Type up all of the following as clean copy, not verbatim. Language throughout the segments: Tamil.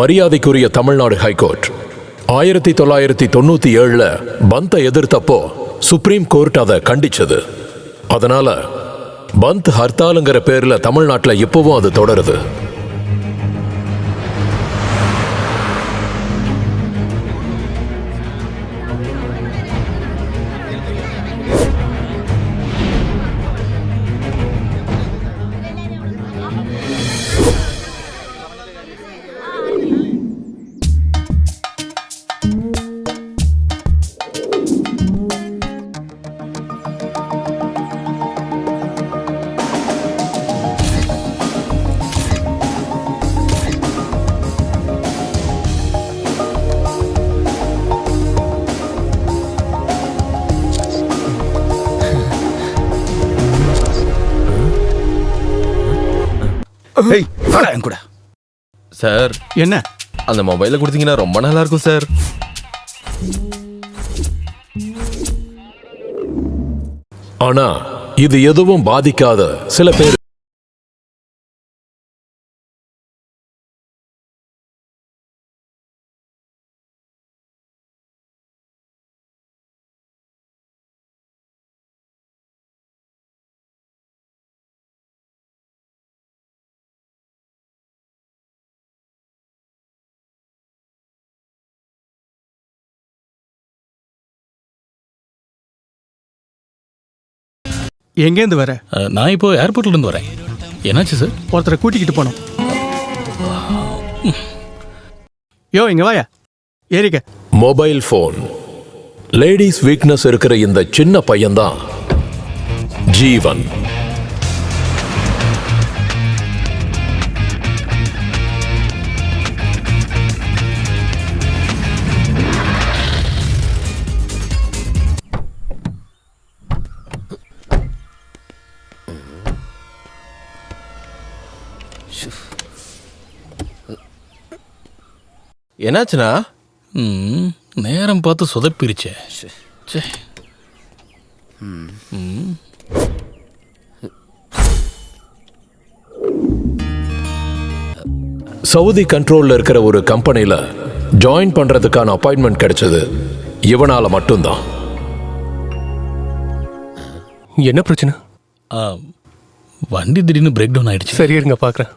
மரியாதைக்குரிய தமிழ்நாடு ஹைகோர்ட் 1997 பந்தை எதிர்த்தப்போ சுப்ரீம் கோர்ட் அதை கண்டிச்சது. அதனால பந்த் ஹர்த்தாலுங்கிற பேர்ல தமிழ்நாட்டில் இப்பவும் அது தொடருது. கூட சார் என்ன அந்த மொபைல கொடுத்தீங்கன்னா ரொம்ப நல்லா இருக்கும் சார். ஆனா இது எதுவும் பாதிக்காத சில பேர் எங்கேருந்து வர? நான் இப்போ ஏர்போர்ட்ல இருந்து வரேன். என்னாச்சு சார்? ஒருத்தரை கூட்டிக்கிட்டு போனோம். யோ இங்க வாயா, ஏறிக்க. மொபைல் போன் லேடிஸ் வீக்னஸ் இருக்கிற இந்த சின்ன பையன்தான் ஜீவன். என்னாச்சுண்ணா? நேரம் பார்த்து சொதப்பிருச்சே. சவுதி கண்ட்ரோல்ல இருக்கிற ஒரு கம்பெனில ஜாயின் பண்றதுக்கான அப்பாயின்மெண்ட் கிடைச்சது இவனால மட்டும்தான். என்ன பிரச்சனை? வண்டி திடீர்னு பிரேக் டவுன் ஆயிடுச்சு. சரி இருங்க பார்க்குறேன்.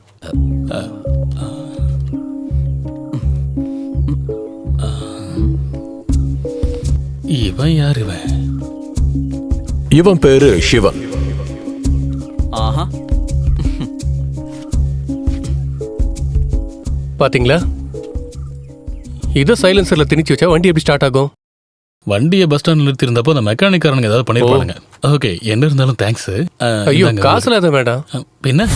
இவன் யார்? இவன் பேரு சிவன். பாத்தீங்களா? இதை சைலன்சர்ல திணிச்சு வச்சா வண்டி எப்படி ஸ்டார்ட் ஆகும்? வண்டியை பஸ் ஸ்டாண்ட் நிறுத்தி இருந்தப்போ அந்த மெக்கானிக்காரனுங்க ஏதாவது பண்ணிருப்பாங்க. ஓகே, என்ன இருந்தாலும் தேங்க்ஸ். ஐயோ காசுல அதை வேண்டாம். பின்ன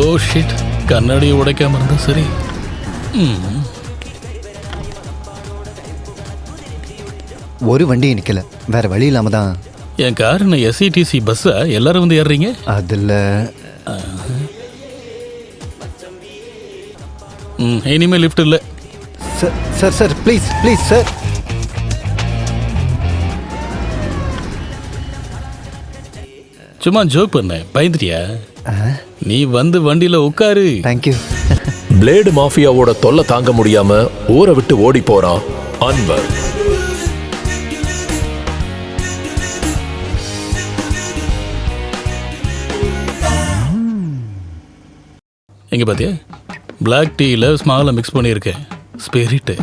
ஓ ஷிட், கண்ணாடியை உடைக்காம இருந்தா சரி. ஒரு வண்டி நிக்கல, வேற வழி இல்லாம தான். என் கார் என்ன எஸ்இடிசி பஸ்ஸா? எல்லாரும் வந்து ஏறுறீங்க? அதுல இனிமே லிஃப்ட் இல்ல. Sir sir please please sir. சும்மா ஜோக் பண்ணேன், பயந்துட்டியா? நீ வந்து வண்டியில உட்காரு. தேங்க்யூ. பிளேடு மாஃபியாவோட தொல்லை தாங்க முடியாம ஊரை விட்டு ஓடி போறான் அன்வர். எங்க பாத்தியா? பிளாக் டீல ஸ்மால மிக்ஸ் பண்ணியிருக்கேன். ஸ்பிரிட்.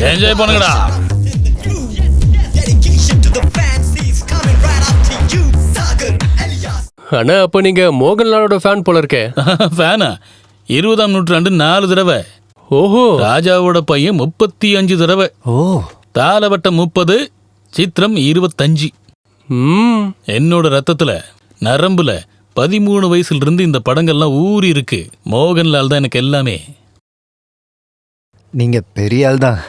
என்ஜாய் பண்ணுங்கடா. அண்ணா அப்போ நீங்க மோகன்லாலோட ஃபேன் போல இருக்கே. ஃபேனா? 20ஆம் நூற்றாண்டு 4 தடவை, ஓஹோ. ராஜாவோட பையன் 35 தடவை, ஓ தாளவட்டம் 30, சித்திரம் 25. ம். என்னோட ரத்தத்துல நரம்புல 13 வயசுல இருந்து இந்த படங்கள்லாம் ஊறி இருக்கு. மோகன்லால் தான் எனக்கு எல்லாமே. நீங்க பெரிய ஆள் தான்.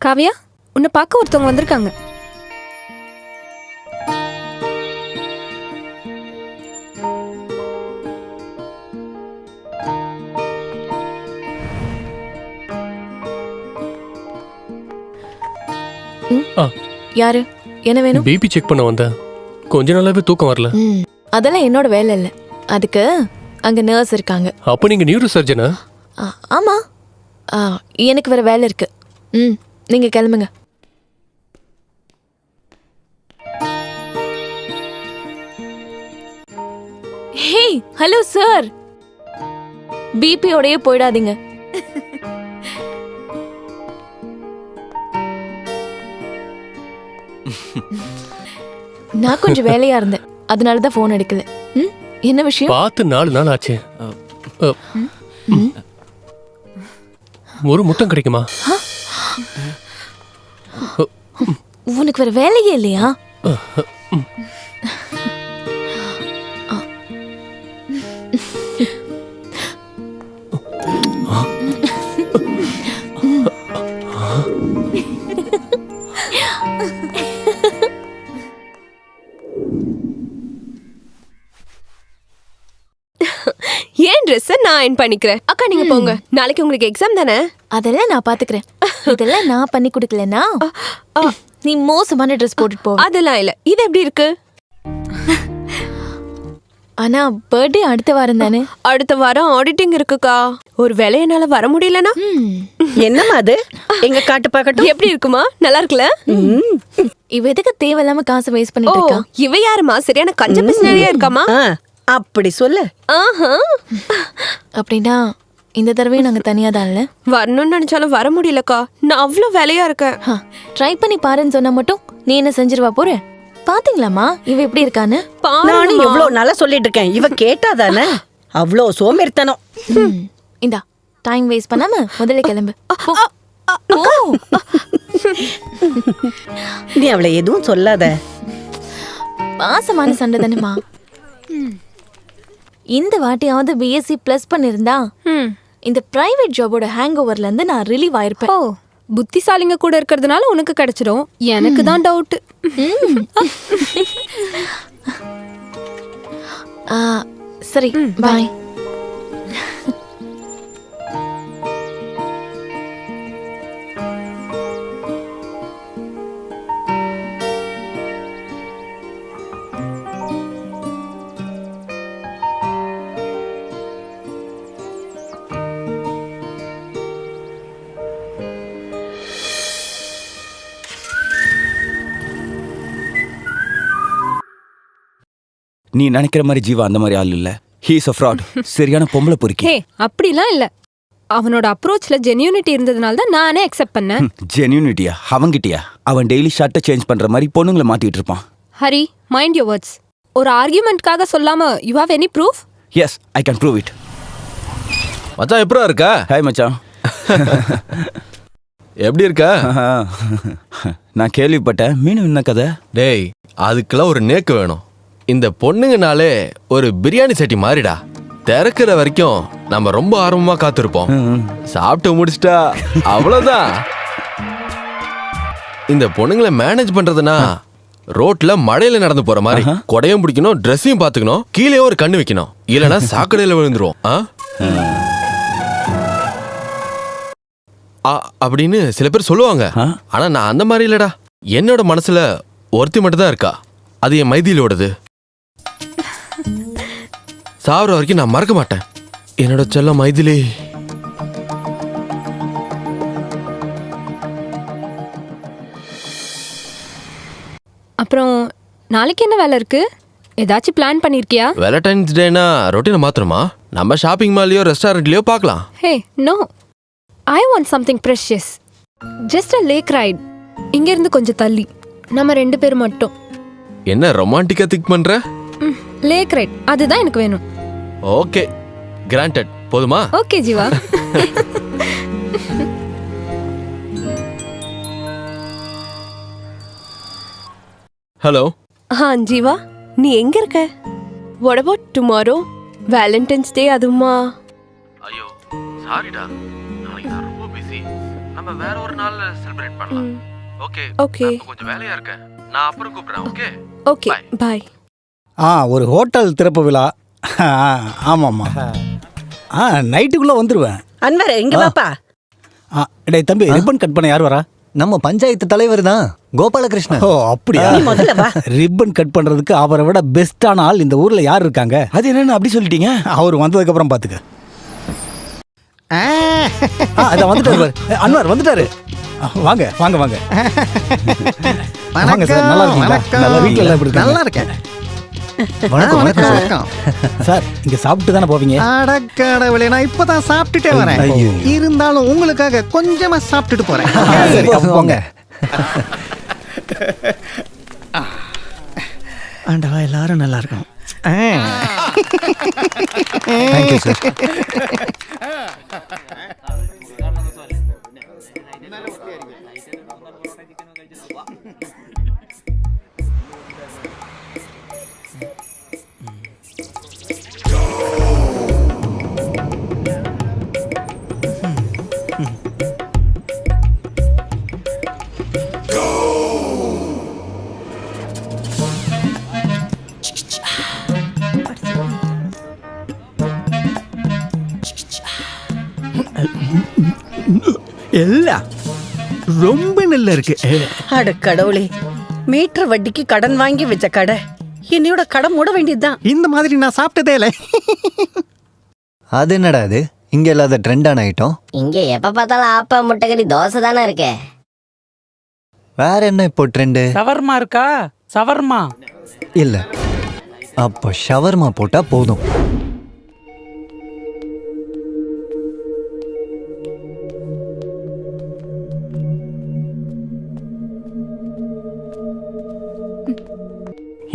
காவியா, உன்னை பார்க்க ஒருத்தவங்க வந்திருக்காங்க. யாரு? என்ன வேணும்? பிபி செக் பண்ண வந்தேன். கொஞ்ச நாளாவே தூக்கம் வரல. அதெல்லாம் என்னோட வேலை இல்லை. அதுக்கு அங்க நர்ஸ் இருக்காங்க. அப்போ நீங்க நியூரோ சர்ஜனா? ஆமா. எனக்கு வேற வேலை இருக்கு. நீங்க கிளம்புங்க. ஹே, ஹலோ சார். பிபியோடயே போயிடாதீங்க. நான் கொஞ்சம் வேலையா இருந்தேன், அதனாலதான் போன் எடுக்கல. என்ன விஷயம்? பார்த்து 4 நாள் ஆச்சு. ஒரு முட்டம் கிடைக்குமா? உனக்கு வேற வேலையே இல்லையா? ஏன் ட்ரெஸ் நான் அயர்ன் பண்ணிக்கிறேன். அக்கா நீங்க போங்க, நாளைக்கு உங்களுக்கு எக்ஸாம் தானே. அதெல்லாம் நான் பாத்துக்கிறேன். இதெல்லாம் நான் பண்ணி கொடுக்கலனா நீ மோசமான ட்ரெஸ் போட்டுட்டு போ. அதெல்லாம் இல்ல. இது எப்படி இருக்கு? ஆனா பர்த்டே அடுத்த வாரம் தானே. அடுத்த வாரம் ஆடிட்டிங் இருக்குக்கா. ஒரு வேளை என்னால வர முடியலனா என்னம்மா அது? எங்க காட்டு பார்க்கட்டும். எப்படி இருக்குமா? நல்லா இருக்குல்ல? இவ எதுக்கு தேவையில்லாம காசு வேஸ்ட் ஓ, பண்ணிட்டு இருக்கா? இவ யாருமா? சரியான கஞ்ச பிசினரியா இருக்காமா? அப்படி சொல்லு. ஆஹா. அப்படின்னா இந்த தடவையும் நாங்க தனியா தான் இல்ல. வரணும்னு நினைச்சாலும் வர முடியலக்கா. நான் அவ்வளோ வேலையா இருக்கேன். ட்ரை பண்ணி பாருன்னு சொன்னா மட்டும் நீ என்ன செஞ்சிருவா போற? பாத்தீங்களாமா இவ எப்படி இருக்கான்னு? நானும் பாருங்கம்மா. எவ்வளவு நாளா சொல்லிட்டு இருக்கேன். இவ கேட்டாதானே? அவ்வளோ சோம்பேறித்தனம். இந்தா டைம் வேஸ்ட் பண்ணாம முதல்ல கிளம்பு. போ. போ. நீ அவளை எதுவும் சொல்லாத. பாசமான சண்டை தானேமா. இந்த வாட்டியாவது பிஎஸ்சி பிளஸ் பண்ணிருந்தா இந்த பிரைவேட் ஜாபோட ஹேங் ஓவர்ல இருந்து நான் ரிலீவ் ஆயிருப்பேன். ஓ, புத்திசாலிங்க கூட இருக்கிறதுனால உனக்கு கிடைச்சிடும். எனக்கு தான் டவுட். சரி பாய். நீ நினைக்கிற மாதிரி ஜீவா அந்த மாதிரி ஆள் இல்ல. He is a fraud. சரியான பொம்பளை பொறுக்கி. ஹே, அப்படிலாம் இல்ல. அவனோட அப்ரோச்ல ஜென்யூனிட்டி இருந்ததுனால தான் நானே அக்செப்ட் பண்ணேன். ஜென்யூனிட்டியா? அவங்கிட்டியா? அவன் டெய்லி ஷர்ட்டை சேஞ்ச் பண்ற மாதிரி பொண்ணுங்களை மாத்திட்டு இருப்பான். Hari, mind your words. ஒரு ஆர்கியூமெண்ட்காக சொல்லாம you have any proof? Yes, I can prove it. மச்சான் எப்படா இருக்கா? ஹாய் மச்சான். எப்படி இருக்கா? நான் கேள்விப்பட்டேன் மீன் என்ன கதை. டேய், அதுக்கெல்லாம் ஒரு நேக்கு வேணும். இந்த பொண்ணுங்கனாலே ஒரு பிரியாணி சட்டி மாதிரிடா. திறக்கிற வரைக்கும் நம்ம ரொம்ப ஆர்வமா காத்திருப்போம். சாப்பிட்டு முடிச்சிட்டா அவ்வளவுதான். இந்த பொண்ணுங்களை மேனேஜ் பண்றதுனா ரோட்ல மழையில நடந்து போற மாதிரி கொடையும் பிடிக்கணும், ட்ரெஸ்ஸையும் பாத்துக்கணும், கீழே ஒரு கண்ணு வைக்கணும், இல்லைன்னா சாக்கடையில விழுந்துரும். அப்படின்னு சில பேர் சொல்லுவாங்க. ஆனா நான் அந்த மாதிரி இல்லடா. என்னோட மனசுல ஒருத்தி மட்டும் தான் இருக்கா. அது என் மைதிலோடது. சாவர வரைக்கும் நான் மறக்க மாட்டேன். என்னோட செல்ல மைதிலி. அப்புறம் நாளைக்கு என்ன வேலை இருக்கு? ஏதாச்சும் பிளான் பண்ணிருக்கியா? வேலண்டைன்ஸ் டேனா ரொட்டீனை மாத்திரமா? நம்ம ஷாப்பிங் மால்லையோ ரெஸ்டாரண்ட்லயோ பார்க்கலாம். Hey, no. I want something precious. Just a lake right. இங்க இருந்து கொஞ்சம் தள்ளி நம்ம 2 பேர் மட்டும். என்ன ரொமான்டிக்கா திங்க் பண்ற? லேக் ரைட் அதுதான் எனக்கு வேணும். Okay, granted. போதுமா? ஓகே ஜீவா. ஹலோ. ஜீவா, நீ எங்க இருக்க? What about tomorrow? வேலண்டைன்ஸ் டே அதுமா? ஐயோ சாரிடா, நாளைக்கு நான் ரொம்ப பிஸி. நம்ம வேற ஒரு நாள்ல செலிப்ரேட் பண்ணலாம். Okay okay. கொஞ்சம் வேலையா இருக்கேன். நான் அப்புறம் கூப்பிடுறேன். Okay okay, bye. ஒரு ஹோட்டல் திறப்பு விழா. ஆமாம்மா. நைட்டுக்குள்ளே வந்துடுவேன். அன்வர் இங்க வாப்பா. டேய் தம்பி, ரிப்பன் கட் பண்ண யார் வரா? நம்ம பஞ்சாயத்து தலைவர் தான் கோபாலகிருஷ்ணன். ஓ அப்படியா? நீ முதல்ல வா. ரிப்பன் கட் பண்றதுக்கு அவரை விட பெஸ்டான ஆள் இந்த ஊர்ல யார் இருக்காங்க? அது என்னன்னு அப்படி சொல்லிட்டீங்க? அவர் வந்ததுக்கு அப்புறம் பாத்துக்க. அதான் வந்துட்டாரு பாரு. அன்வர் வந்துட்டாரு. வாங்க வாங்க வாங்க. வாங்க சார், நல்லா இருக்கீங்களா? நல்லா வீட்ல எல்லாம் எப்படி இருக்காங்க? நல்லா இருக்கேன். வணக்கம் வணக்கம் சார். இங்க சாப்பிட்டு தானே போவீங்க? அடக்கடவுளே, நான் இப்பதான் சாப்பிட்டுட்டே வரேன். ஐயோ. இருந்தாலும் உங்களுக்காக கொஞ்சமா சாப்பிட்டுட்டு போறேன். சரி, அப்ப போங்க. ஆண்டவா, எல்லாரும் நல்லா இருக்கணும். Thank you sir. எல்லாம் ரொம்ப நல்லா இருக்கு. அட கடவுளே, மீட்டர் வட்டிக்கு கடன் வாங்கி வச்ச கடை என்னையோட கடை மூட வேண்டியதுதான். இந்த மாதிரி நான் சாப்பிட்டதே இல்லை. அது என்னடா அது இங்க இல்லாத ட்ரெண்டான ஐட்டம்? இங்க எப்ப பார்த்தாலும் ஆப்பா முட்டைக்கறி தோசை தானே இருக்கே. வேற என்ன இப்போ ட்ரெண்டு? சவர்மா இருக்கா? சவர்மா இல்ல, அப்போ ஷவர்மா போட்டா போதும்.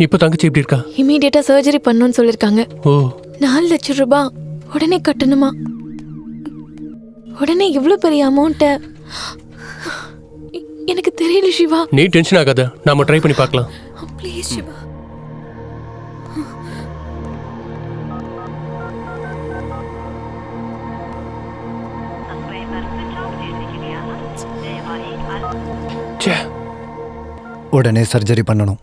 இப்போ தங்கச்சி எப்படி இருக்கா? இமீடியட்டா சர்ஜரி பண்ணணும்னு சொல்லிருக்காங்க. ஓ, 4 லட்சம் ரூபாய் உடனே கட்டணுமா? உடனே இவ்ளோ பெரிய அமௌண்ட்ட எனக்கு தெரியல சிவா. நீ டென்ஷன் ஆகாத, நாம ட்ரை பண்ணி பார்க்கலாம். ப்ளீஸ் சிவா. ச்சே, உடனே சர்ஜரி பண்ணணும்.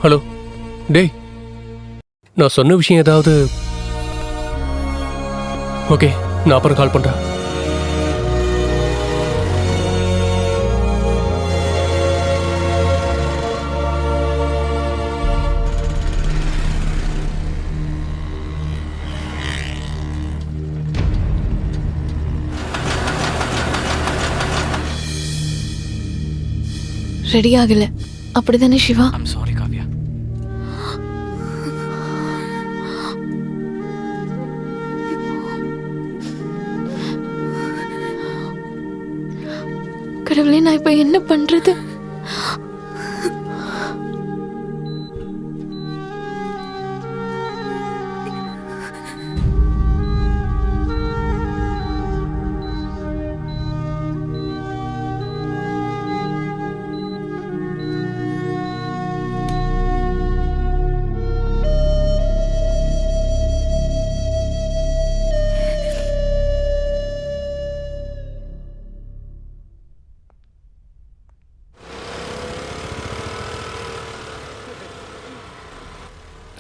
ஹலோ டேய், நான் சொன்ன விஷயம் ஏதாவது? ஓகே, நான் அப்புறம் கால் பண்றேன். ரெடி ஆகல அப்படிதானே சிவா? சாரி காவ்யா. கடவுளே, நான் இப்ப என்ன பண்றது?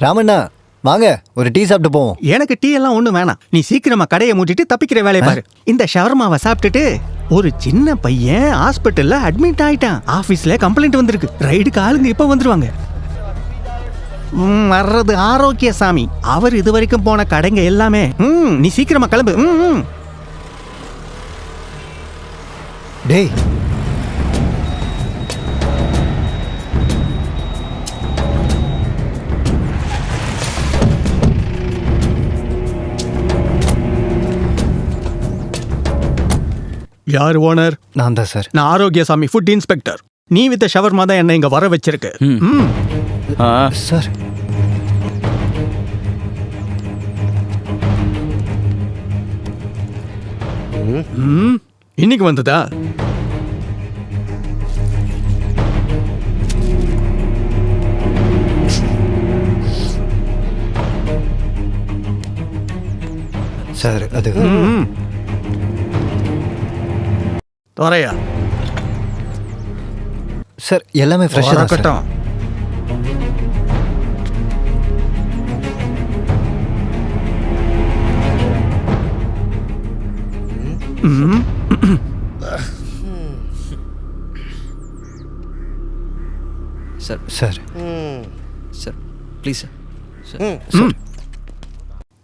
ராமண்ணா வாங்க, ஒரு டீ சாப்பிட்டு போவோம். எனக்கு டீ எல்லாம் ஒண்ணும் வேணாம். நீ சீக்கிரமா கடையை மூட்டிட்டு தப்பிக்கிற வேலையை பாரு. இந்த ஷவர்மாவை சாப்பிட்டுட்டு ஒரு சின்ன பையன் ஹாஸ்பிட்டல்ல அட்மிட் ஆயிட்டான். ஆபீஸ்ல கம்ப்ளைண்ட் வந்திருக்கு. ரைடுக்கு ஆளுங்க இப்ப வந்துருவாங்க. வர்றது ஆரோக்கிய சாமி. அவர் இது வரைக்கும் போன கடைங்க எல்லாமே. நீ சீக்கிரமா கிளம்பு. டேய், யார் ஓனர்? நான் தான் சார். நான் ஆரோக்கியசாமி, ஃபுட் இன்ஸ்பெக்டர். நீ வித்த ஷவர்மா தான் என்ன இங்க வர வச்சிருக்கு. சார், இன்னைக்கு வந்ததா? சார் அது தோரையா சார் எல்லாமே ஃப்ரெஷ்ஷாக தான் சார். இருக்கட்டும். சார் சார் சார் ப்ளீஸ் ம்.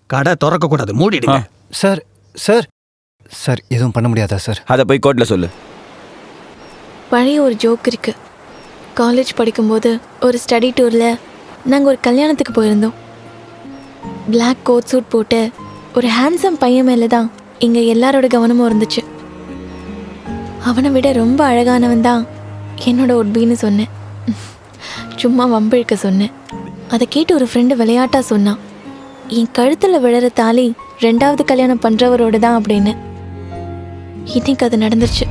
கடை திறக்க கூடாது, மூடிடுங்க. சார் சார் சார் எதுவும் பண்ண முடியாதா சார்? அதை போய் கோர்ட்டில் சொல்லு. பழைய ஒரு ஜோக் இருக்கு. காலேஜ் படிக்கும்போது ஒரு ஸ்டடி டூர்ல நாங்கள் ஒரு கல்யாணத்துக்கு போயிருந்தோம். Black கோட் சூட் போட்டு ஒரு ஹேண்ட்ஸம் பையன் மேலே தான் இங்கே எல்லாரோட கவனமும் இருந்துச்சு. அவனை விட ரொம்ப அழகானவன் தான் என்னோட ஒட்பின்னு சொன்னேன். சும்மா வம்பிழுக்க சொன்னேன். அதை கேட்டு ஒரு ஃப்ரெண்டு விளையாட்டா சொன்னான், என் கழுத்தில் விழற தாலி 2வது கல்யாணம் பண்ணுறவரோட தான் அப்படின்னு. இன்னைக்கு அது நடந்துருச்சு.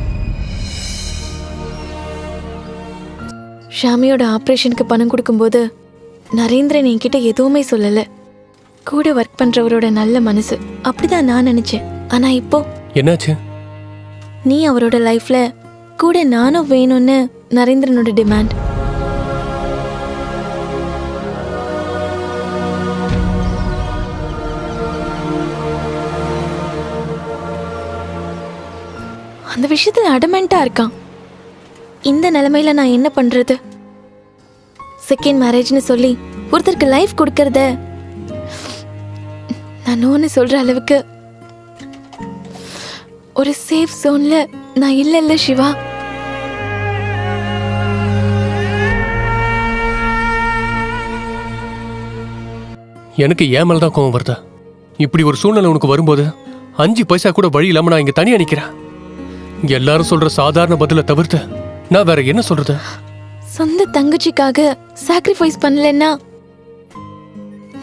ஷாமியோட ஆப்ரேஷனுக்கு பணம் கொடுக்கும்போது நரேந்திரன் என்கிட்ட எதுவுமே சொல்லலை. கூட ஒர்க் பண்ணுறவரோட நல்ல மனசு அப்படிதான் நான் நினச்சேன். ஆனால் இப்போ என்னாச்சு? நீ அவரோட லைஃப்ல கூட நானும் வேணும்னு நரேந்திரனோட டிமாண்ட். அந்த விஷயத்துல அடமெண்டா இருக்கான். இந்த நிலைமையில நான் என்ன பண்றது? செகண்ட் மேரேஜ்னு சொல்லி ஒருத்தருக்கு லைஃப் கொடுக்கறத நான் நோன்னு சொல்ற அளவுக்கு ஒரு சேஃப் ஜோன்ல நான் இல்ல சிவா. எனக்கு ஏன் மேல தான் கோவம் வருதா? இப்படி ஒரு சூழ்நிலை உனக்கு வரும்போது 5 பைசா கூட வழி இல்லாம நான் இங்க தனியா நிக்கிறேன். எல்லாரும் சொல்ற சாதாரண பதில தவிர்த்து நான் வேற என்ன சொல்றது? சொந்த தங்கச்சிக்காக சாக்ரிஃபைஸ் பண்ணலன்னா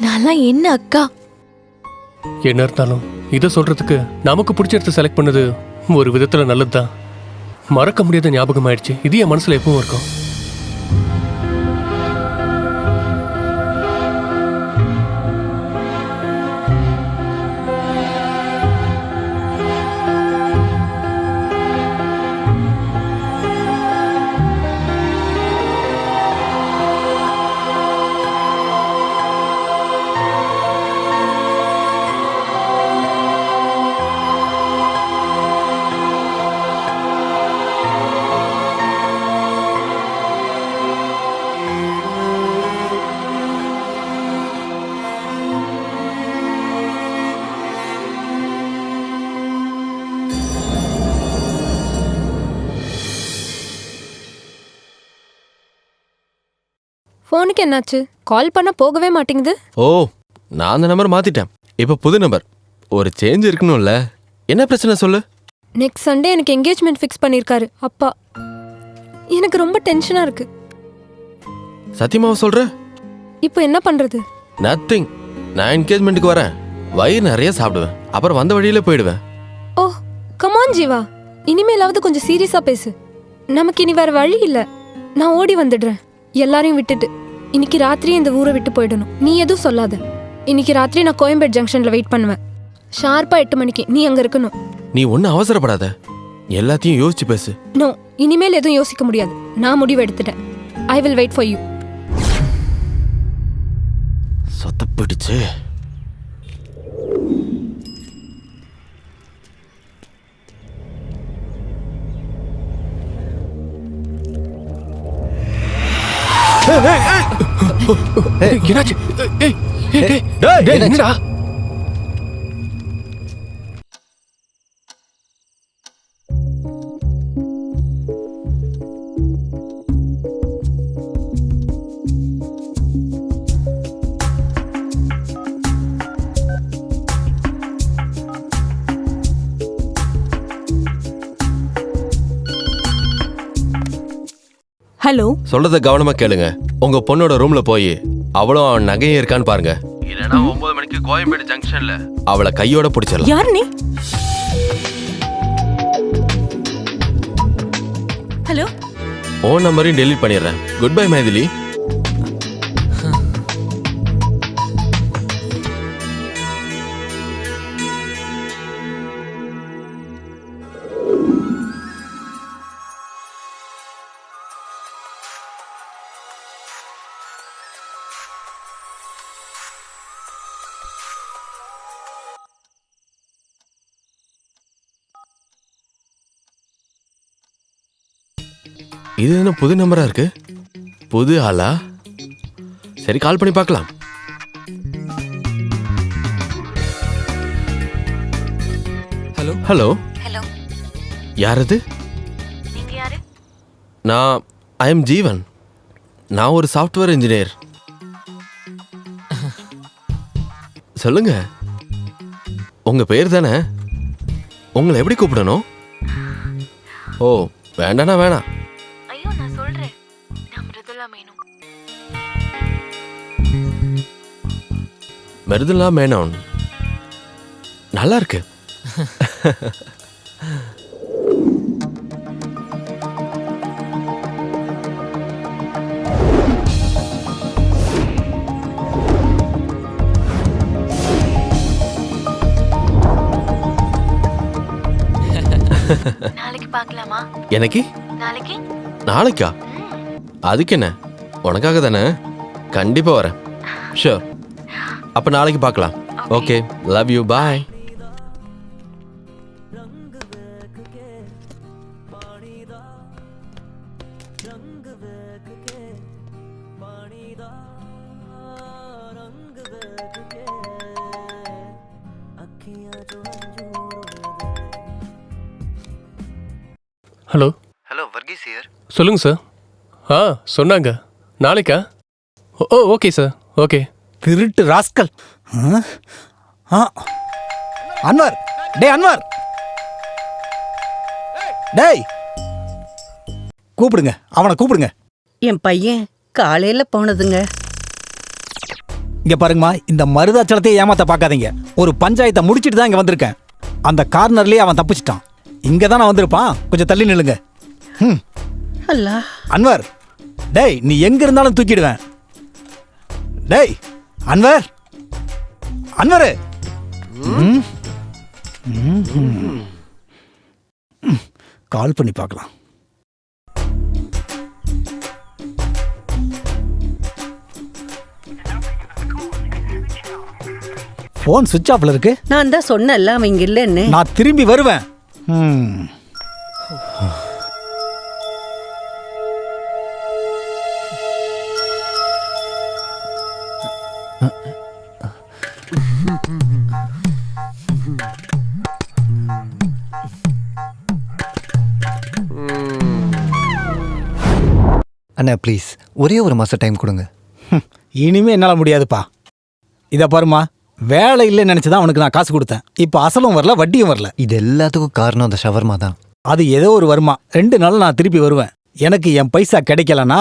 நான்லாம் என்ன அக்கா? என்ன இருந்தாலும் இதை சொல்றதுக்கு நமக்கு பிடிச்ச செலக்ட் பண்ணது ஒரு விதத்துல நல்லதுதான். மறக்க முடியாத ஞாபகம் ஆயிடுச்சு. இது என் மனசுல எப்பவும் இருக்கும். ஃபோனுக்கு என்னாச்சு? கால் பண்ண போகவே மாட்டேங்குது. ஓ, நான் அந்த நம்பர் மாத்திட்டேன். இப்போ புது நம்பர். ஒரு சேஞ்ச் இருக்கணும்ல. என்ன பிரச்சனை சொல்லு? நெக்ஸ்ட் சண்டே எனக்கு என்கேஜ்மெண்ட் ஃபிக்ஸ் பண்ணியிருக்காரு அப்பா. எனக்கு ரொம்ப டென்ஷனா இருக்கு. சத்தியமாவ சொல்ற? இப்போ என்ன பண்றது? நத்திங். நான் என்கேஜ்மெண்ட்டுக்கு வரேன். வயிறு நிறைய சாப்பிடுவேன். அப்புறம் வந்த வழியில போயிடுவேன். ஓ கமான் ஜீவா, இனிமேலாவது கொஞ்சம் சீரியஸா பேசு. நமக்கு இனி வேற வழி இல்ல. நான் ஓடி வந்துடுறேன் எல்லாரையும் விட்டுட்டு. இன்னைக்கு ராத்திரி இந்த ஊரை விட்டு போயிடணும். நீ எதுவும் சொல்லாத. இன்னைக்கு ராத்திரி நான் கோயம்பேடு ஜங்ஷன்ல வெயிட் பண்ணுவேன். ஷார்ப்பா 8 மணிக்கு நீ அங்க இருக்கணும். நீ ஒன்னும் அவசரப்படாத. எல்லாத்தையும் யோசிச்சு பேசு. நோ, இனிமேல் எதுவும் யோசிக்க முடியாது. நான் முடிவு எடுத்துட்டேன். I will wait for you. சொத்த பிடிச்சு. என்னாச்சு? என்னடா? ஹலோ, சொல்றத கவனமா கேளுங்க. உங்க பொண்ணோட ரூம்ல போய் அவளும் அவன் நகையும் இருக்கான்னு பாருங்க. இல்லனா 9 மணிக்கு கோயம்பேடு ஜங்ஷன்ல அவளை கையோட பிடிச்சிடலாம். யார் நீ? ஹலோ, ஓன் நம்பரையும் டெலீட் பண்ணிடுறேன். Good bye Maithili. இது என்ன புது நம்பரா இருக்கு? புது ஆளா? சரி, கால் பண்ணி பார்க்கலாம். ஹலோ ஹலோ ஹலோ, யார் அது? நீங்க யாரு? ஐ எம் ஜீவன். நான் ஒரு சாஃப்ட்வேர் இன்ஜினியர். சொல்லுங்க. உங்க பேர் தானே? உங்களை எப்படி கூப்பிடணும்? ஓ, வேண்டாண்ணா வேணாம். ஐயோ நான் சொல்றேன், நான் மிருதுலா மேனன். மிருதுலா மேனன் நல்லா இருக்கு. நாளைக்கு பார்க்கலாமா? எனக்கு நாளைக்கு? நாளைக்கா? அதுக்கு என்ன, உனக்காக தானே. கண்டிப்பா வரேன். ஷூர். அப்ப நாளைக்கு பார்க்கலாம். Okay, love you, bye. Hello. Hello Varghese here. சொல்லுங்க சார். சொன்னாங்க நாளைக்கா? Oh okay sir, okay. திருட்டு ராஸ்கல். அன்வர், டேய் அன்வர், டேய் கூப்பிடுங்க, அவனை கூப்பிடுங்க. என் பையன் காலையில போனதுங்க. இங்க பாருங்கம்மா, இந்த மருதாச்சலத்தை ஏமாத்த பார்க்காதீங்க. ஒரு பஞ்சாயத்தை முடிச்சிட்டு தான் இங்க வந்திருக்கேன். அந்த கார்னர்லயே அவன் தப்பிச்சிட்டான். இங்க தான் நான் வந்திருப்பான். கொஞ்சம் தள்ளி நில்லுங்க. அல்லா அன்வர், டேய் நீ எங்க இருந்தாலும் தூக்கிடுவேன். டேய் அன்வர், அன்வர், கால் பண்ணி பார்க்கலாம். போன் சுவிட்ச் ஆஃப்ல இருக்கு. நான் தான் சொன்னேன்ல அவன் இங்க இல்லைன்னு. நான் திரும்பி வருவேன். அண்ணா ப்ளீஸ் ஒரே ஒரு மாதம் டைம் கொடுங்க. இனிமே என்னால் முடியாதுப்பா. இதை பாருமா, வேலை இல்லைன்னு நினச்சி தான் அவனுக்கு நான் காசு கொடுத்தேன். இப்போ அசலும் வரல, வட்டியும் வரல. இது எல்லாத்துக்கும் காரணம் அந்த ஷவர்மா தான். அது ஏதோ ஒரு வருமா, 2 நாள் நான் திருப்பி வருவேன். எனக்கு என் பைசா கிடைக்கலனா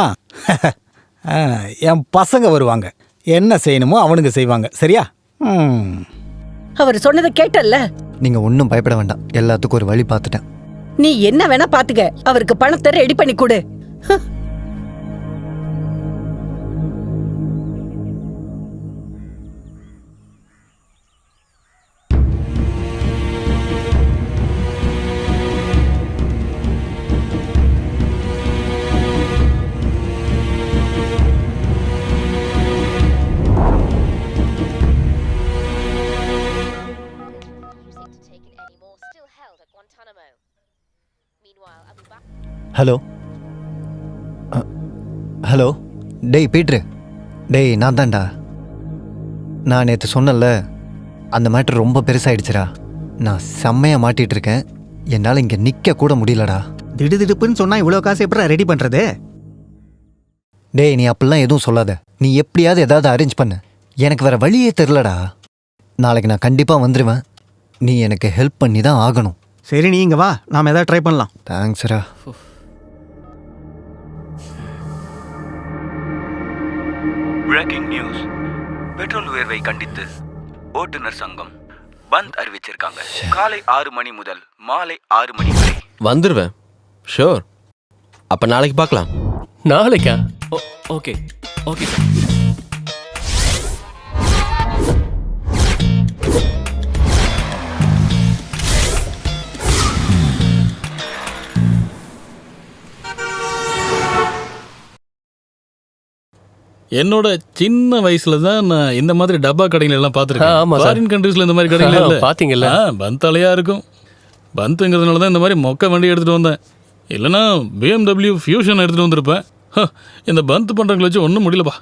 என் பசங்க வருவாங்க. என்ன செய்யணுமோ அவனுங்க செய்வாங்க. சரியா? அவர் சொன்னதை கேட்டல்ல. நீங்கள் ஒன்றும் பயப்பட வேண்டாம், எல்லாத்துக்கும் ஒரு வழி பார்த்துட்டேன். நீ என்ன வேணா பாத்துக்க, அவருக்கு பணத்தை ரெடி பண்ணி கொடு. ஹலோ ஹலோ, டேய் பீட்ரு, டேய் நான் தான்டா. நான் நேற்று சொன்னல, அந்த மேட்ரு ரொம்ப பெருசாகிடுச்சுடா. நான் செம்மையாக மாட்டிகிட்டு இருக்கேன். என்னால் இங்கே நிற்க கூட முடியலடா. திடுதிடுப்புன்னு சொன்னா இவ்வளோ காசு எப்படி ரெடி பண்றது? டேய் நீ அப்படிலாம் எதுவும் சொல்லாத. நீ எப்படியாவது ஏதாவது அரேஞ்ச் பண்ணு. எனக்கு வேற வழியே தெரிலடா. நாளைக்கு நான் கண்டிப்பாக வந்துடுவேன். நீ எனக்கு ஹெல்ப் பண்ணி தான் ஆகணும். சரி, நீ இங்க வா, நாம ஏதாவது ட்ரை பண்ணலாம். தேங்க்ஸ்ரா. Breaking news. பெட்ரோல் உயர்வை கண்டித்து ஓட்டுநர் சங்கம் பந்த் அறிவிச்சிருக்காங்க. காலை 6 மணி முதல் மாலை 6 மணி வரை. வந்துருவேன். ஷூர். அப்ப நாளைக்கு பார்க்கலாம். நாளைக்கா? Okay okay sir. என்னோட சின்ன வயசுல தான் நான் இந்த மாதிரி டப்பா கடைகள் எல்லாம் ஆமா பார்த்துருக்கேன். சார். ஃபாரின் கண்ட்ரீஸ்ல இந்த மாதிரி கடைகள் இல்ல. பாத்தீங்கல்ல? பந்தாலையா இருக்கும். பந்துங்கிறதுனால தான் இந்த மாதிரி மொக்க வண்டி எடுத்துட்டு வந்தேன். இல்லைன்னா BMW ஃபியூஷன் எடுத்துட்டு வந்திருப்பேன். இந்த பந்த் பண்றவங்களை வச்சு ஒன்றும் முடியலப்பா.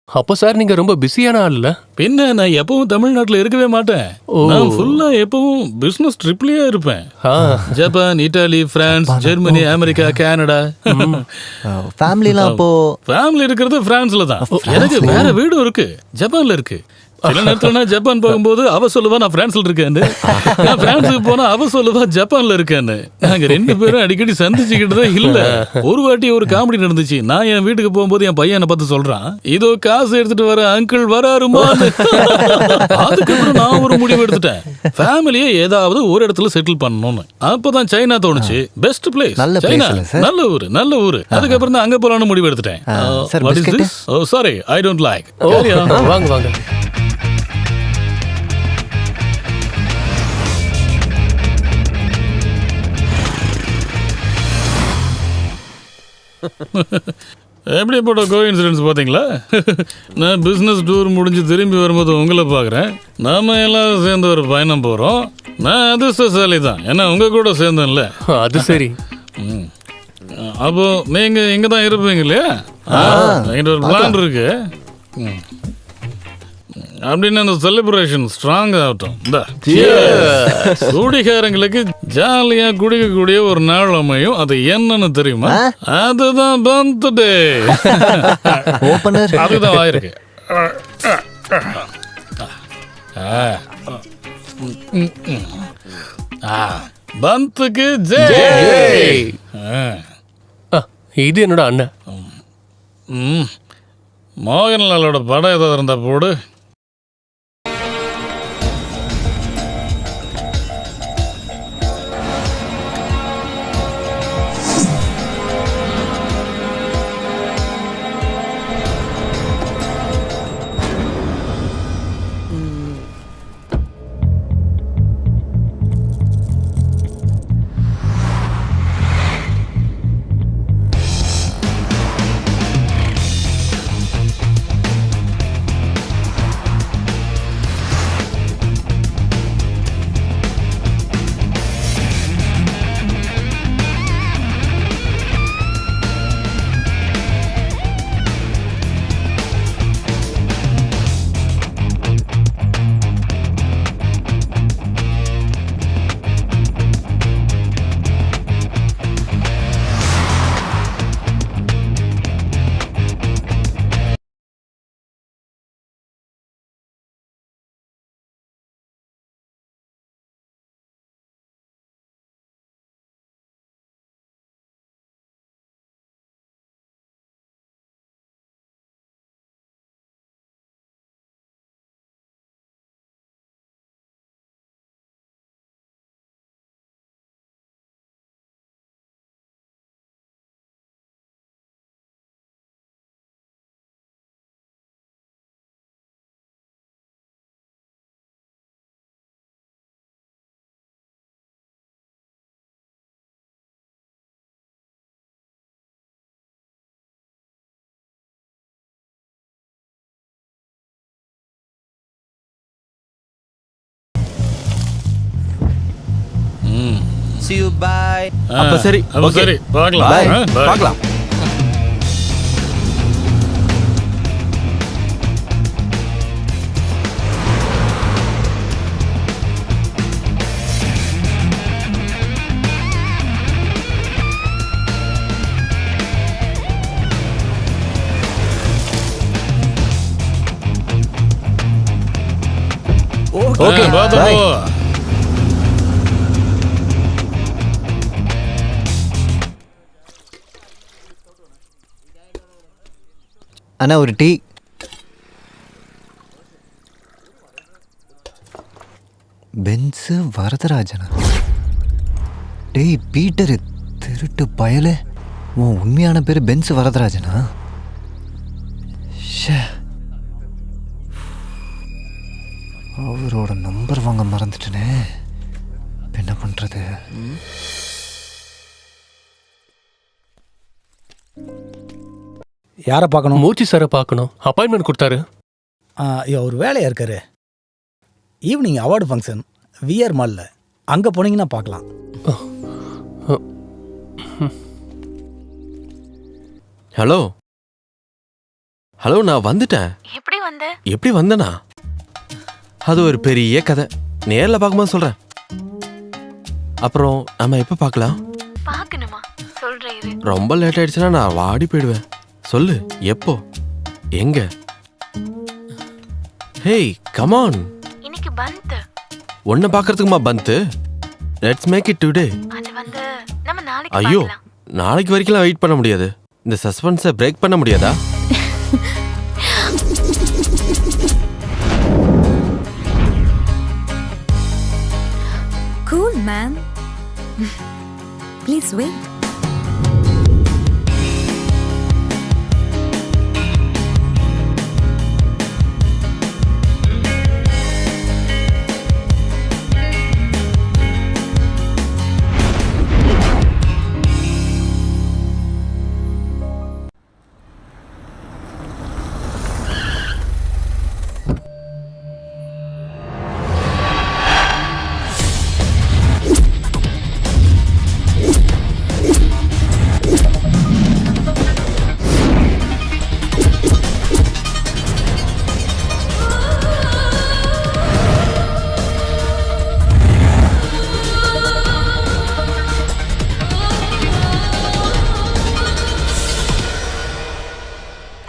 அப்போ சார் நீங்க ரொம்ப பிஸியான ஆள் இல்ல? பின்ன நான் எப்பவும் தமிழ்நாட்டில் இருக்கவே மாட்டேன். நான் ஃபுல்லா எப்பவும் பிசினஸ் ட்ரிப்லயே இருப்பேன். Japan, Italy, France, Germany, America, Canada. ஃபேமிலிலாம் அப்போ? ஃபேமிலி இருக்கிறது பிரான்ஸ்ல தான். எனக்கு வேற வீடும் இருக்கு, ஜப்பான்ல இருக்கு. சில நேரத்துல நான் ஜப்பான் போகும்போது அவ சொல்லுவா நான் பிரான்ஸ்ல இருக்கேன்னு, நான் பிரான்ஸுக்கு போனா அவ சொல்லுவா ஜப்பான்ல இருக்கேன்னு. நாங்க 2 பேரும் அடிக்கடி சந்திச்சுக்கிட்டதே இல்ல. ஒரு வாட்டி ஒரு காமெடி நடந்துச்சு. நான் என் வீட்டுக்கு போகும்போது என் பையனை பார்த்து சொல்றான், இதோ காசு எடுத்துட்டு வர அங்கிள் வராருமா. அதுக்கப்புறம் நான் ஒரு முடிவு எடுத்துட்டேன், ஃபேமிலியை ஏதாவது ஒரு இடத்துல செட்டில் பண்ணணும்னு. அப்பதான் சைனா தோணுச்சு. பெஸ்ட் பிளேஸ் நல்ல சைனா, place இல்ல சார்? நல்ல ஊரு. அதுக்கப்புறம் தான் அங்க போலான்னு முடிவு எடுத்துட்டேன். Sir, What is biscuit? this? Oh, sorry, I don't like. Oh, Carry on. வாங்க வாங்க. எப்படிப்பட்ட கோஇன்சிடென்ஸ் பார்த்தீங்களா? நான் பிஸ்னஸ் டூர் முடிஞ்சு திரும்பி வரும்போது உங்களை பார்க்குறேன். நாம எல்லாரும் சேர்ந்து ஒரு பயணம் போகிறோம். நான் அதிர்ஷ்டசாலி தான், ஏன்னா உங்கள் கூட சேர்ந்தேன்ல. அது சரி. ம். அப்போ நீங்கள் இங்கே தான் இருப்பீங்க இல்லையா? என்கிட்ட ஒரு பிளான் இருக்கு. ம். அப்படின்னு அந்த செலிப்ரேஷன் ஸ்ட்ராங் ஆகட்டும். இந்த குடிகாரங்களுக்கு ஜாலியா குடிக்கக்கூடிய ஒரு நாள் அமையும். அது என்னன்னு தெரியுமா? அதுதான் பர்த்டே. ஓப்பனர் அதுதான் ஆயிருக்கு. பந்துக்கு ஜெய். இது என்னோட அண்ணன். மோகன்லாலோட படம் ஏதாவது இருந்தா போடு. See you, bye. அப்ப சரி, அப்ப okay. சரி, பார்க்கலாம். Bye. Bye. பார்க்கலாம். ஓகே பார்த்து பாய். போ. அண்ணா ஒரு டீ. பென்ஸு வரதராஜனா? டேய் பீட்டரு, திருட்டு பயலே, உன் உண்மையான பேர் பென்ஸ் வரதராஜனா? ஷே, அவரோட நம்பர் வாங்க மறந்துட்டேனே. இப்ப என்ன பண்றது? யாரை பார்க்கணும்? மூர்த்தி சாரை பார்க்கணும். அப்பாயின்மெண்ட் கொடுத்தாரு. ஒரு வேலையாக இருக்காரு. ஈவினிங் அவார்டு ஃபங்க்ஷன் விஆர் மாலில், அங்கே போனீங்கன்னா பார்க்கலாம். ஹலோ ஹலோ, நான் வந்துட்டேன். எப்படி வந்தேனா? அது ஒரு பெரிய கதை, நேரில் பார்க்கும்போது சொல்கிறேன். அப்புறம் நம்ம எப்போ பார்க்கலாம்? ரொம்ப லேட் ஆயிடுச்சுன்னா நான் வாடி போயிடுவேன். சொல்லு, எப்போ, எங்க? ஹேய் கமான், இன்னைக்கு பந்த். உன்னை பார்க்கறதுக்குமா bandh? Let's make it today. அது வந்து நம்ம நாளைக்கு ஐயோ, பார்க்கலாம். நாளைக்கு வரைக்கும் வெயிட் பண்ண முடியாது. இந்த சஸ்பென்ஸை பிரேக் பண்ண முடியாதா? Cool, man. Please wait.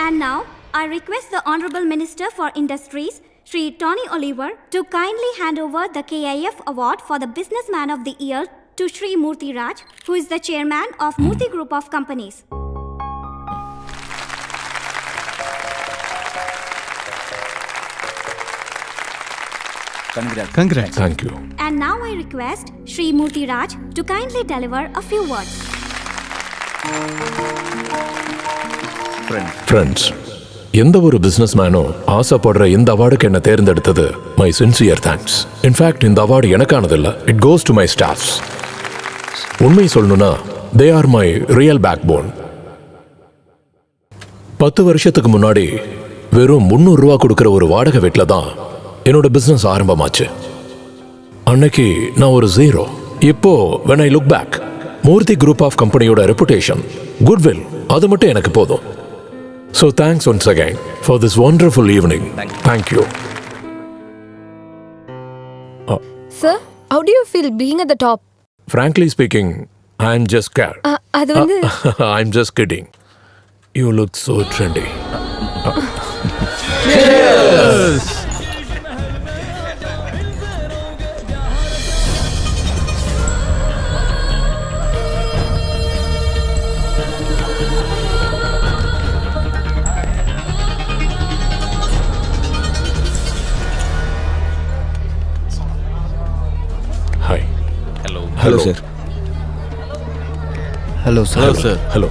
And now, I request the Honorable Minister for Industries, Sri Tony Oliver, to kindly hand over the KIF Award for the Businessman of the Year to Sri Murthy Raj, who is the chairman of Murthy Group of Companies. Congrats. Thank you. And now I request Sri Murthy Raj to kindly deliver a few words. Friends, எந்த ஒரு பிசினஸ் மேனும் ஆசைப்படுற இந்த அவார்டுக்கு என்ன தேர்ந்தெடுத்தது மை சின்சியர் தேங்க்ஸ். இன்ஃபேக்ட் இந்த அவார்டு எனக்கானதில்லை, it goes to my staffs. உண்மை சொல்லணும்னா they are my real backbone. 10 வருஷத்துக்கு முன்னாடி வெறும் 300 ரூபா கொடுக்குற ஒரு வாடகை வீட்டில் தான் என்னோட பிஸ்னஸ் ஆரம்பமாச்சு. அன்னைக்கு நான் ஒரு ஜீரோ. இப்போ when I look back, Murthy group of கம்பெனியோட ரெப்புடேஷன், குட்வில், அது மட்டும் எனக்கு போதும். So thanks once again for this wonderful evening. Thank you. Sir, how do you feel being at the top? Frankly speaking, I'm just scared. அது வந்து I'm just kidding. You look so trendy. Hi. Hello sir. Hello hello sir. Sir. Hello.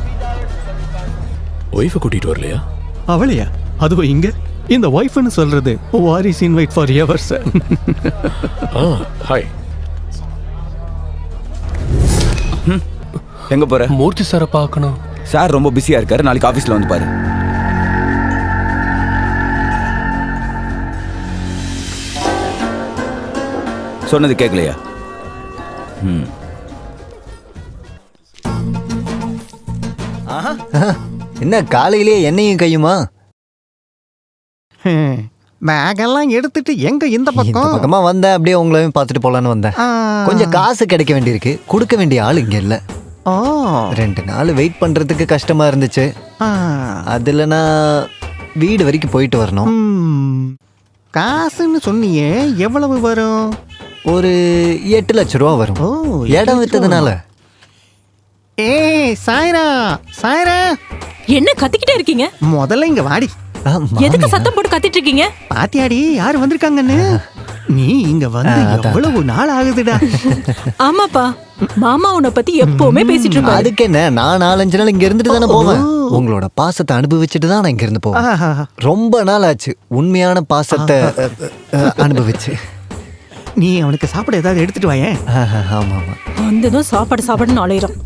Wifi கூட்டிட்டு வரலையா? அவளையா? அதுவும் இங்க இந்த ஒய்ஃப்னு சொல்றது Waris invite for ever sir. Hi. எங்க போற? மூர்த்தி சாரை பார்க்கணும். சார் ரொம்ப பிஸியா இருக்காரு, நாளைக்கு ஆபீஸ்ல வந்து பாரு. சொன்னது கேட்கலையா? என்ன காலையிலேயே என்னையும் கையுமா? பேகெல்லாம் எடுத்துட்டு எங்க இந்த இந்த பக்கம்? பக்கமா வந்தேன், அப்படியே உங்களையும் பார்த்துட்டு போலான்னு வந்தேன். கொஞ்சம் காசு கிடைக்க வேண்டியிருக்கு, கொடுக்க வேண்டிய ஆள் இங்க இல்ல. 2 நாள் வெயிட் பண்றதுக்கு கஷ்டமா இருந்துச்சு. அதுல நான் வீடு வரைக்கும் போயிட்டு வரணும். காசுன்னு சொன்னியே, எவ்வளவு வரும்? ஒரு 8 லட்சம் ரூபா வரும். இடம் வித்ததுனால. ஏய் சாய்ரா, சாய்ரா, என்ன கத்திக்கிட்டே இருக்கீங்க? முதல்ல இங்க வாடி. எதுக்கு சத்தம் போட்டு கத்திட்டு இருக்கீங்க? பாத்தியாடி யார் வந்திருக்காங்கன்னு? நீ இங்க வந்து எவ்வளவு நாள் ஆகுதுடா? ஆமாப்பா, மாமா உன்னை பத்தி எப்பவுமே பேசிட்டு இருப்பாரு. அதுக்கு என்ன, நான் 4-5 நாள் இங்க இருந்துட்டு தானே போவேன். உங்களோட பாசத்தை அனுபவிச்சுட்டு தான் நான் இங்க இருந்து போவேன். ரொம்ப நாள் ஆச்சு உண்மையான பாசத்தை அனுபவிச்சு. நீ அவனுக்கு சாப்பிட ஏதாவது எடுத்துட்டு வாயேன். ஆமா ஆமா. வந்ததும் சாப்பாடு சாப்பாடுன்னு அலையிறோம்.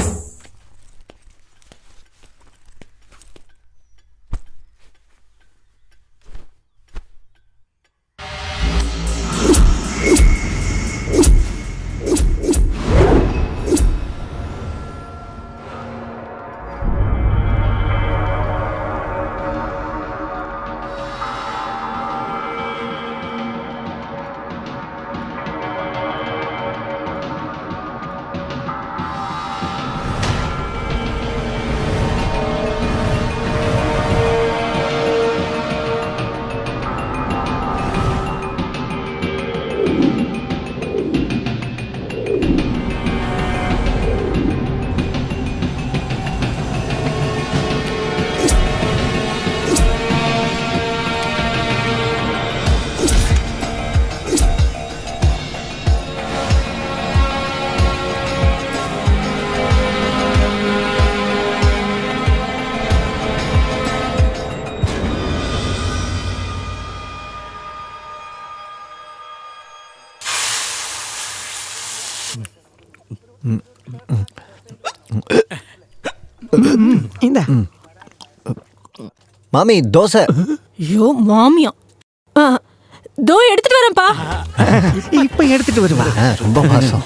இந்த மாமி தோசை. ஐயோ மாமியா தோ எடுத்துட்டு வரேன்ப்பா. இப்ப எடுத்துட்டு வருவா. ரொம்ப பாசம்.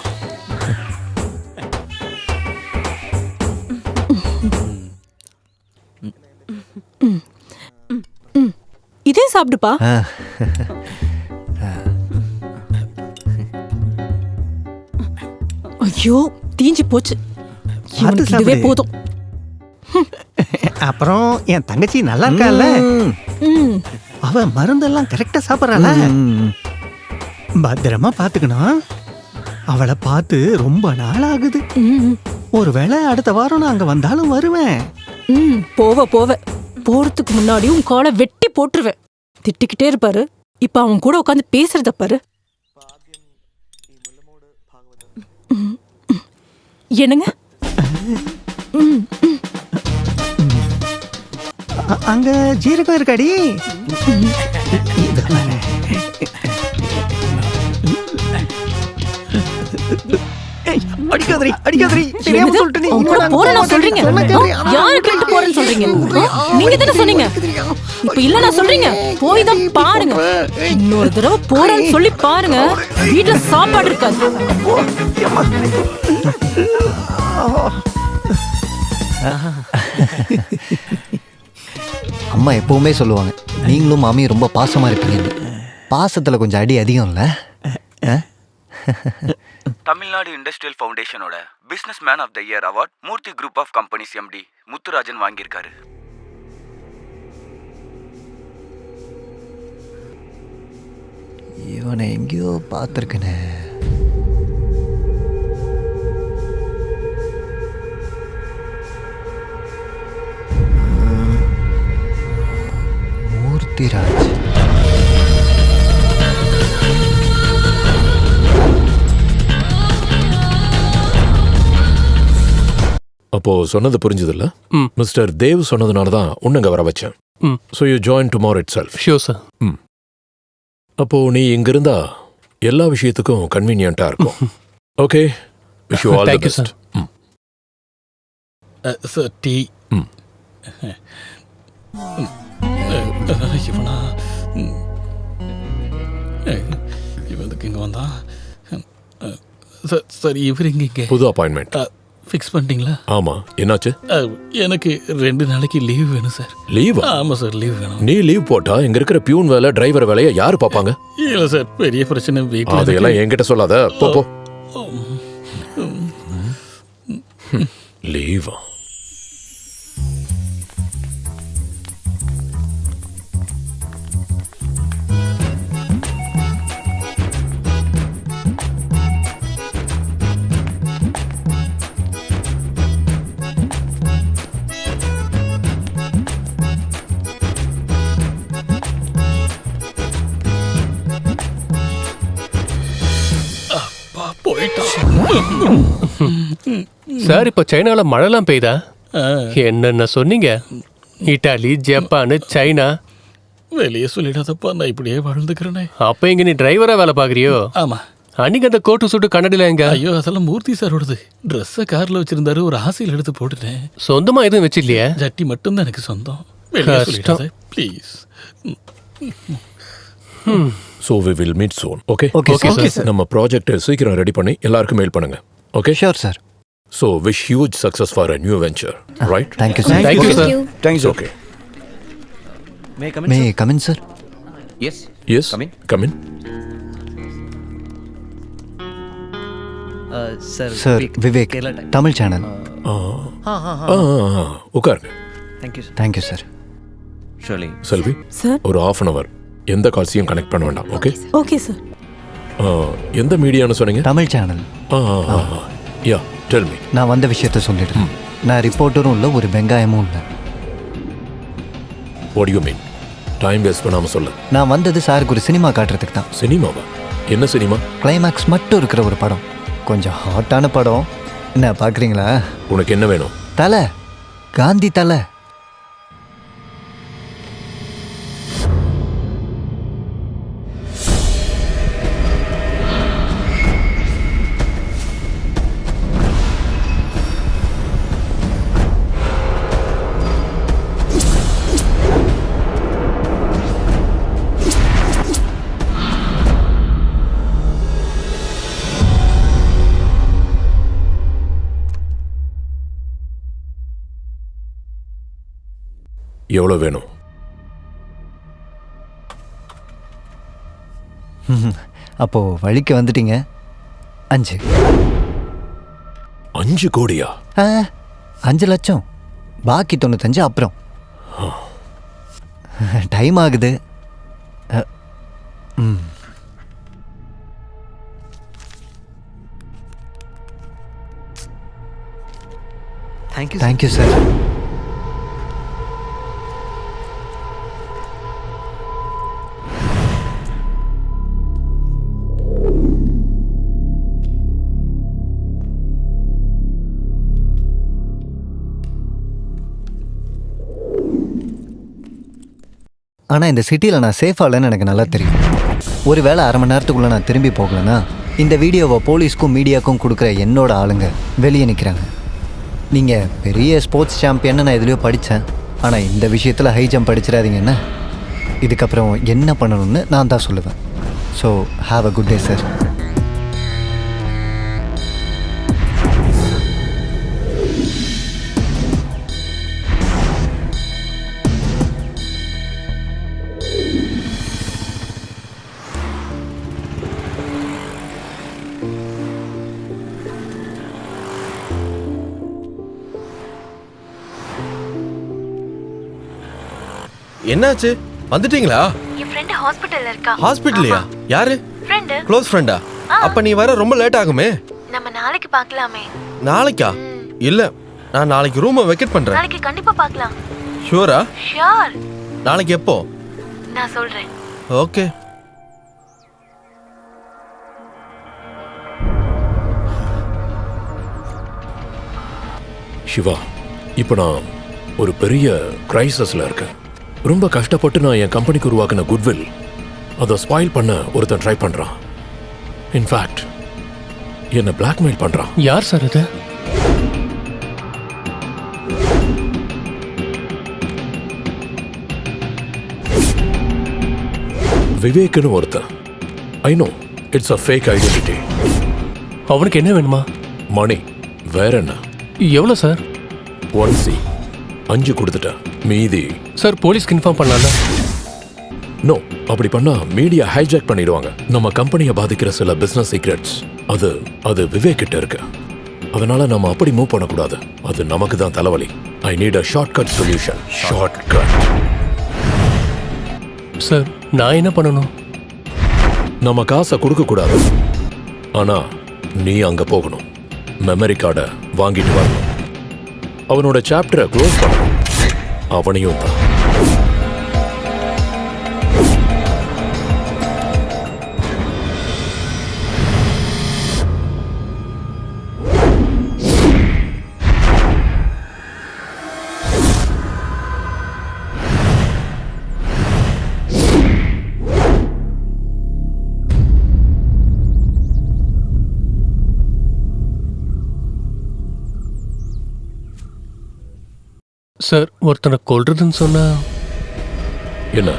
இதே சாப்பிடுப்பா. ஐயோ தீஞ்சு போச்சு. இவனுக்கு இதுவே போதும். அப்புறம் என் தங்கச்சி நல்லா இருக்கால, அவ மருந்தெல்லாம் கரெக்டா சாப்பிடறாள. பத்திரமா பாத்துக்கணும். அவளை பார்த்து ரொம்ப நாள் ஆகுது. ஒருவேளை அடுத்த வாரம் நான் அங்க வந்தாலும் வருவேன். போவ போறதுக்கு முன்னாடி உன் காலை வெட்டி போட்டுருவேன். திட்டிக்கிட்டே இருப்பாரு. இப்ப அவன் கூட உட்காந்து பேசுறத பாரு. என்னங்க? அங்க ஜீரகம் இருக்காடி. அடிக்காதரி அடிக்காதரி. தெரியாம சொல்லிட்டு நீ போறேன்னு சொல்றீங்க. யாரை கேட்டு போறேன்னு சொல்றீங்க? நீங்க தானே சொன்னீங்க. இப்ப இல்ல நான் சொல்றீங்க. போய் தான் பாருங்க. இன்னொரு தடவை போறேன்னு சொல்லி பாருங்க. வீட்டுல சாப்பாடு இருக்காது. அம்மா எப்பவுமே சொல்லுவாங்க, நீங்களும் மாமியும் ரொம்ப பாசமா இருப்பீங்க. பாசத்துல கொஞ்சம் அடி அதிகம் இல்ல? தமிழ்நாடு இண்டஸ்ட்ரியல் ஃபவுண்டேஷனோட business man of the year award Murthy group of companies MD Muthurajan வாங்கியிருக்காரு. இவனை எங்கேயோ பார்த்துருக்கனே. மூர்த்திராஜ். அப்போ சொன்னது புரிஞ்சதில்ல? மிஸ்டர் தேவ் சொன்னதுனால தான் உன்னங்க வர வச்சேன். So you join tomorrow itself. Sure sir. அப்போ நீ இங்க இருந்தா எல்லா விஷயத்துக்கும் கன்வீனியன்ட்டா இருக்கும். Okay, wish you all the best. Sir tea. இவனா இவனுக்கு இங்க வந்தா சார் இவர் இங்க புது அப்பாயின்மெண்ட் ஃபிக்ஸ் பண்ணிட்டீங்களா? ஆமா, என்னாச்சு? எனக்கு 2 நாளைக்கு லீவ் வேணும் சார். லீவா? ஆமா சார், லீவ் வேணும். நீ லீவ் போட்டா இங்க இருக்கிற பியூன் வேலை, டிரைவர் வேலையை யாரு பாப்பாங்க? இல்ல சார், பெரிய பிரச்சனை வீட்டுல. அதையெல்லாம் என்கிட்ட சொல்லாத. போ. லீவா? சார் இப்ப சைனால மழைலாம் பெய்தா? என்னென்ன சொன்னீங்க? Italy, Japan, China. வெளியே சொல்லிடாதப்பா, நான் இப்படியே வாழ்ந்துக்கிறேனே. அப்ப இங்க நீ டிரைவரா வேலை பாக்குறியோ? ஆமா. அன்னைக்கு அந்த கோட்டு சுட்டு கண்ணடில எங்க? ஐயோ, அதெல்லாம் மூர்த்தி சாரோடது. ட்ரெஸ்ஸை கார்ல வச்சிருந்தாரு, ஒரு ஆசையில் எடுத்து போட்டுட்டேன். சொந்தமா எதுவும் வச்சு இல்லையா? ஜட்டி மட்டும்தான் எனக்கு சொந்தம். வெளியே சொல்லிடாத please. So we will meet soon. Okay? Okay, sir. நம்ம ப்ராஜெக்ட் சீக்கிரம் ரெடி பண்ணி எல்லாருக்கும் மெயில் பண்ணுங்க. Okay? Sure, sir. So wish huge success for a new venture, right? Thank you, sir. Thank you, sir. Thanks, Okay. May I come in, sir? Yes, come in. Sir, Vivek, Tamil channel. உட்காருங்க. Thank you, sir. Selvi, Sir. ஒரு half an hour எந்த கால்ஸையும் கனெக்ட் பண்ண வேண்டாம். ஓகே? Okay sir. எந்த மீடியான்னு சொன்னீங்க? தமிழ் சேனல். யா, டெல் மீ. நான் வந்த விஷயத்த சொல்லிடுறேன். நான் ரிப்போர்ட்டரும் இல்லை, ஒரு வெங்காயமும் இல்லை. What do you mean? Time waste பண்ணாம சொல்லு. நான் வந்தது சாருக்கு ஒரு சினிமா காட்டுறதுக்கு தான். சினிமாவா? என்ன சினிமா? கிளைமேக்ஸ் மட்டும் இருக்கிற ஒரு படம். கொஞ்சம் ஹாட்டான படம். என்ன பார்க்குறீங்களா? உனக்கு என்ன வேணும்? தலை, காந்தி தலை. எவ்வளோ வேணும்? அப்போ வழிக்கு வந்துட்டீங்க. 5. 5 கோடியா? 5 லட்சம், பாக்கி 95 அப்புறம். டைம் ஆகுது. Thank you sir. ஆனால் இந்த சிட்டியில் நான் சேஃபாக இல்லைன்னு எனக்கு நல்லா தெரியும். ஒரு வேளை அரை மணி நேரத்துக்குள்ளே நான் திரும்பி போகலன்னா இந்த வீடியோவை போலீஸ்க்கும் மீடியாவுக்கும் கொடுக்குற என்னோட ஆளுங்க வெளியே நிற்கிறாங்க. நீங்கள் பெரிய ஸ்போர்ட்ஸ் சாம்பியன்னு நான் எதுலையோ படித்தேன், ஆனால் இந்த விஷயத்தில் ஹை ஜம்ப் அடிச்சிடாதீங்கன்னா இதுக்கப்புறம் என்ன பண்ணணும்னு நான் தான் சொல்லுவேன். So have a good day sir. என்னாச்சு? வந்துட்டீங்களா? என் ஃப்ரெண்ட் ஹாஸ்பிடல்ல இருக்கா. ஹாஸ்பிடல்லையா? யாரு? ஃப்ரெண்ட். க்ளோஸ் ஃப்ரெண்டா? அப்ப நீ வர ரொம்ப லேட் ஆகுமே. நம்ம நாளைக்கு பார்க்கலாமே. நாளைக்கா? இல்ல, நான் நாளைக்கு ரூமை வெக்கேட் பண்றேன். நாளைக்கு கண்டிப்பா பார்க்கலாம். ஷூரா? ஷூர். நாளைக்கு எப்போ? நான் சொல்றேன். ஓகே. சிவா, இப்போ நான் ஒரு பெரிய கிரைசஸ்ல இருக்கேன். ரொம்ப கஷ்டப்பட்டு நான் என் கம்பெனிக்கு உருவாக்கின குட்வில் அதை ஸ்பாயில் பண்ண ஒருத்தன் ட்ரை பண்றான். இன்ஃபேக்ட் என்னை பிளாக்மெயில் பண்றான். யார் சார் இது? விவேக்னு ஒருத்தன். I know it's a fake identity. அவனுக்கு என்ன வேணுமா? மணி. வேற என்ன? எவ்வளோ சார்? 1C. 5 கொடுத்துட்டேன். மீதி சார் போலீஸ்க்கு இன்ஃபார்ம் பண்ணலாம்ல? நோ, அப்படி பண்ணா மீடியா ஹைஜாக் பண்ணிடுவாங்க. நம்ம கம்பெனியை பாதிக்கிற சில பிசினஸ் சீக்ரெட்ஸ் அது விவேக் கிட்ட இருக்கு. அதனால நம்ம அப்படி மூவ் பண்ணக்கூடாது. அது நமக்கு தான் தலைவலி. I need a short cut solution. Short cut. Sir நான் என்ன பண்ணணும்? நம்ம காசை கொடுக்க கூடாது, ஆனா நீ அங்க போகணும். மெமரி கார்டை வாங்கிட்டு வரணும். அவனோட சாப்டரை க்ளோஸ் பண்ணணும். அவனையும் தான். சார் ஒருத்தனை கொல்றதுன்னு சொன்னா என்ன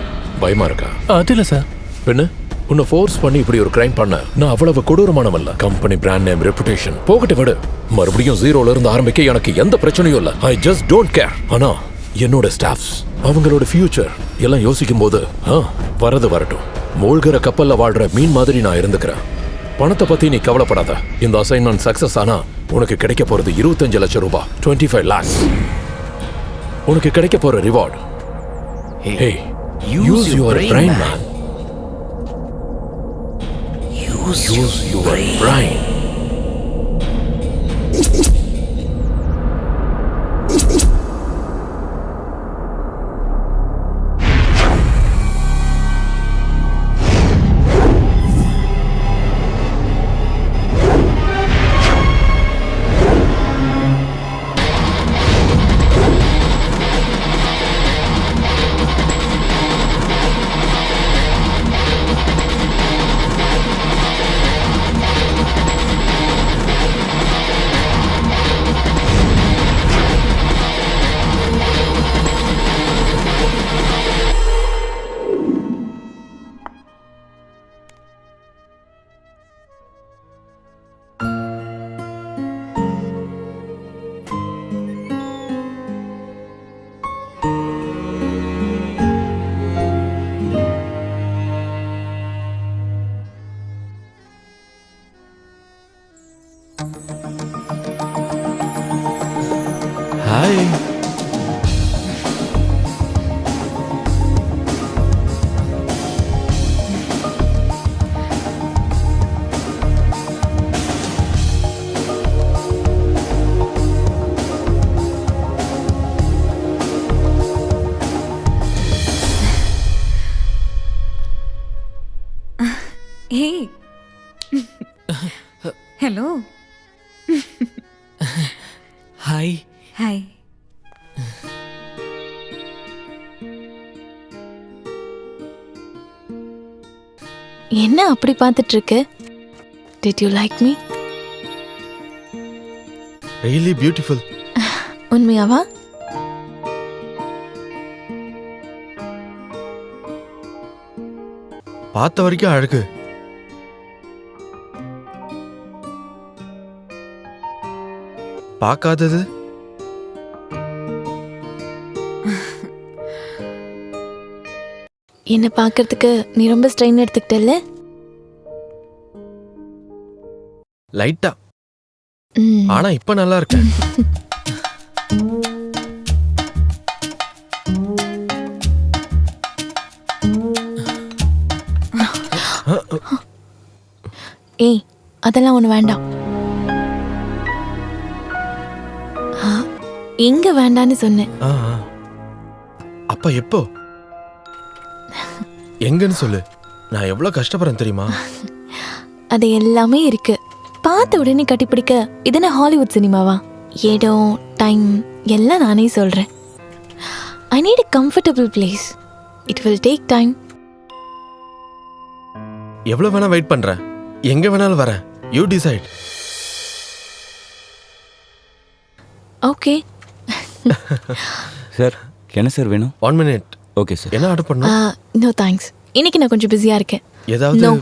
பயமா இருக்கா? அது இல்லை சார். பின்ன உன்னை ஃபோர்ஸ் பண்ணி இப்படி ஒரு கிரைம் பண்ண நான் அவ்வளவு கொடூரமானவல்ல. கம்பெனி பிராண்ட் நேம், ரெப்புடேஷன் போகட்டு விடு. மறுபடியும் ஜீரோல இருந்து ஆரம்பிக்க எனக்கு எந்த பிரச்சனையும் இல்லை. I just don't care. ஆனா என்னோட ஸ்டாஃப்ஸ், அவங்களோட ஃபியூச்சர் எல்லாம் யோசிக்கும் போது வரது வரட்டும். மூழ்கிற கப்பல்ல வாழ்ற மீன் மாதிரி நான் இருந்துக்கிறேன். பணத்தை பத்தி நீ கவலைப்படாத. இந்த அசைன்மெண்ட் சக்சஸ் ஆனா உனக்கு கிடைக்க போறது 25 லட்சம் ரூபாய், 25 lakhs. உனக்கு கிடைக்க போற reward. Hey, use your brain, man. Use your brain. Hey. Hello. Hi. Hi. என்ன அப்படி பார்த்துட்டு இருக்கு? Did you like me? Really beautiful. உண்மையாவா? பார்த்த வரைக்கும் அழகு. பார்க்காதது என்ன பார்க்கறதுக்கு நீ ரொம்ப ஸ்ட்ரெயின் எடுத்துக்கிட்டல்ல? லைட்டா. ம். ஆனா இப்ப நல்லா இருக்கு. ஏய், அதெல்லாம் ஒண்ணு வேண்டாம். எங்க வேண்டான்னு சொன்னேன். அப்ப எப்போ? எங்கன்னு சொல்லு. நான் எவ்வளவு கஷ்டப்படுறேன் தெரியுமா? அது எல்லாமே இருக்கு. பார்த்த உடனே கட்டிப்பிடிக்க இதுன ஹாலிவுட் சினிமாவா? இடம், டைம் எல்லாம் நானே சொல்றேன். I need a comfortable place. It will take time. எவ்வளவு வேணா வெயிட் பண்றேன். எங்க வேணாலும் வரேன். You decide. ஓகே. சார் என்ன சார் வேணும்? 1 minute. Okay sir. என்ன ஆர்டர் பண்ணணும்? No thanks. இன்னைக்கு நான் கொஞ்சம் பிஸியா இருக்கேன். ஏதாவது no.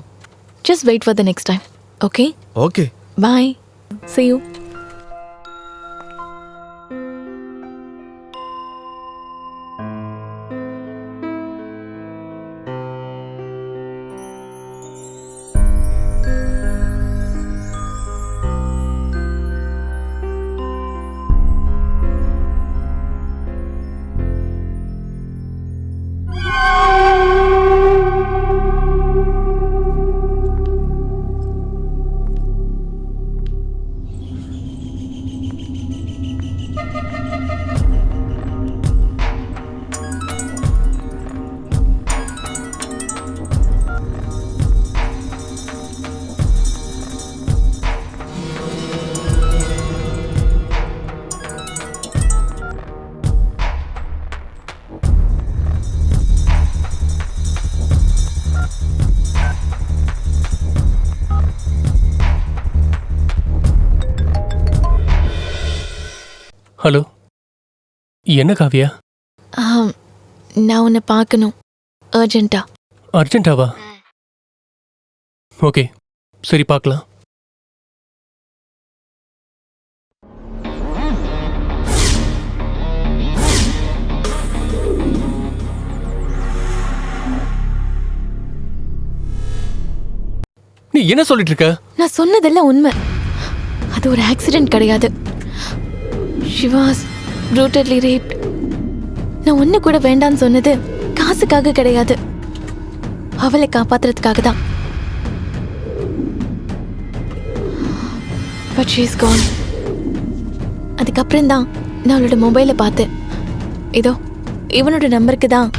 Just wait for the next time. Okay? Okay. Bye. See you. Hello, என்ன காவியா? நான் உன்னை பார்க்கணும் அர்ஜென்ட்டா. அர்ஜென்ட்டாவா? ஓகே, சரி பார்க்கலாம். நீ என்ன சொல்லிட்டு இருக்க? நான் சொன்னதெல்லாம் உண்மை. அது ஒரு ஆக்சிடென்ட் கிடையாது. She was brutally raped. நான் ஒன்று கூட வேண்டான்னு சொன்னது காசுக்காக கிடையாது, அவளை காப்பாத்துறதுக்காக தான். But she's gone. அதுக்கப்புறம் தான் நான் அவளோட மொபைலை பார்த்தேன். இதோ இவனோட நம்பருக்கு தான்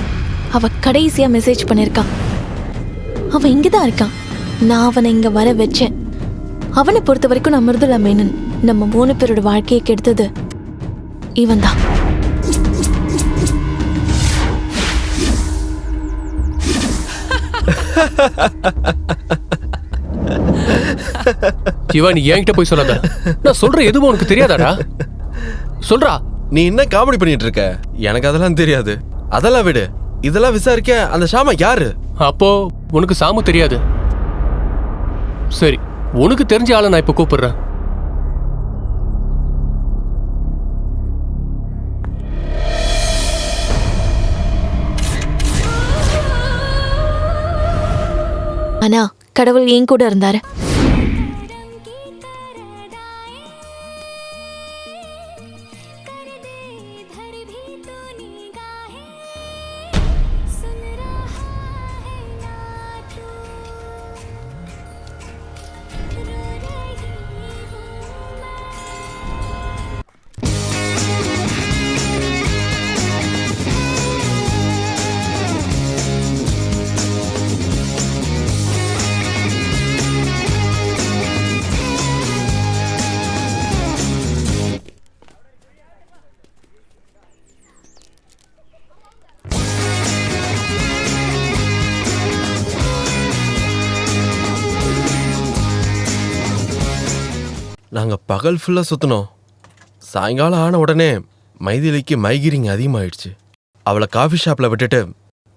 அவ கடைசியா மெசேஜ் பண்ணியிருக்கான். அவன் இங்கே தான் இருக்கான். நான் அவனை இங்கே வர வச்சேன். அவனை பொறுத்த வரைக்கும் நான் மிருதுளா மேனன். நம்ம 3 பேரோட வாழ்க்கையை கெடுத்தது இவன் தான். சிவா, நீ என்கிட்ட போய் சொல்லாத. நான் சொல்ற எதுவும் உனக்கு தெரியாதாடா? சொல்றா. நீ என்ன காமெடி பண்ணிட்டு இருக்க? எனக்கு அதெல்லாம் தெரியாது. அதெல்லாம் விடு. இதெல்லாம் விசாரிக்க அந்த ஷாமா யாரு? அப்போ உனக்கு சாமு தெரியாது. சரி, உனக்கு தெரிஞ்ச ஆளை நான் இப்ப கூப்பிடுறேன். ஆனா கடவுள் என் கூட இருந்தாரு. நாங்க பகல் ஃபுல்லா சுத்தினோம். சாயங்காலம் ஆன உடனே மைதிலிக்கு மைக்ரேன் அதிகமாயிடுச்சு. அவளை காஃபி ஷாப்ல விட்டுட்டு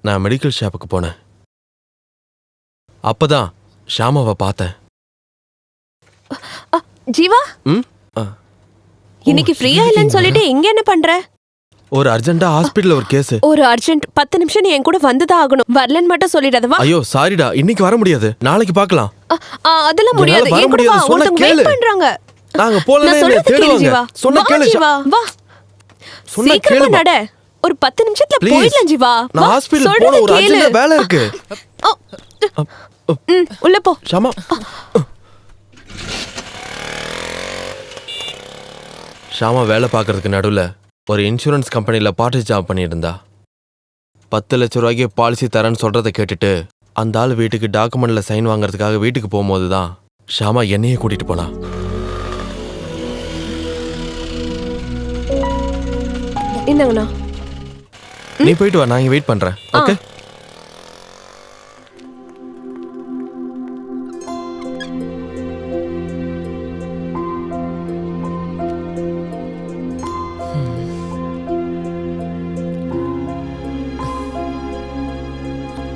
நான் மெடிக்கல் ஷாப்புக்கு போனேன். அப்பதான் ஷாமாவை பார்த்தேன். ஜீவா, ம்? இன்னைக்கு ஃப்ரீயா இல்லைன்னு சொல்லிட்டு இங்க என்ன பண்ற? ஒரு அர்ஜென்ட்டா ஹாஸ்பிடல்ல ஒரு கேஸ். ஒரு அர்ஜென்ட் 10 நிமிஷம் நீ என் கூட வந்துதான் ஆகணும். வரலன்னு மட்டும் சொல்லிடாதவா? ஐயோ சாரிடா, இன்னைக்கு வர முடியாது, நாளைக்கு பார்க்கலாம். அதெல்லாம் முடியாது. வர என் கூட வா, முடியாது, சொன்னா ஒருத்தங்க கேளு. வெயிட் பண்றாங்க. நாங்க போலனே நான் என்ன சொல்றது கேளு தேடுவாங்க. ஜீவா. சொன்னா வா கேளு. ஜீவா, வா. சொன்னா சீக்கிரமா கேளுப்பா. நட. ஒரு 10 நிமிஷத்துல Please. போயிடலாம் ஜீவா. நான் வா, ஹாஸ்பிடல் போன சொல்றத ஒரு கேளு. அர்ஜென்ட் வேலை இருக்கு. உள்ள போ. ஷாமா. ஷாமா வேலை பார்க்கறதுக்கு நடுவுல ஒரு இன்சூரன்ஸ் கம்பெனில பார்ட் ஜாப் பண்ணிட்டு இருந்தா. 10 லட்சம் ரூபாய்க்கு பாலிசி தரேன்னு சொல்றதை கேட்டுட்டு அந்த ஆள் வீட்டுக்கு டாக்குமெண்ட்ல சைன் வாங்குறதுக்காக வீட்டுக்கு போகும்போது தான் ஷாமா என்னையே கூட்டிட்டு போனா. இந்தாங்கண்ணா. நீ போயிட்டு வா, நான் இங்க வெயிட் பண்றேன். ஓகே.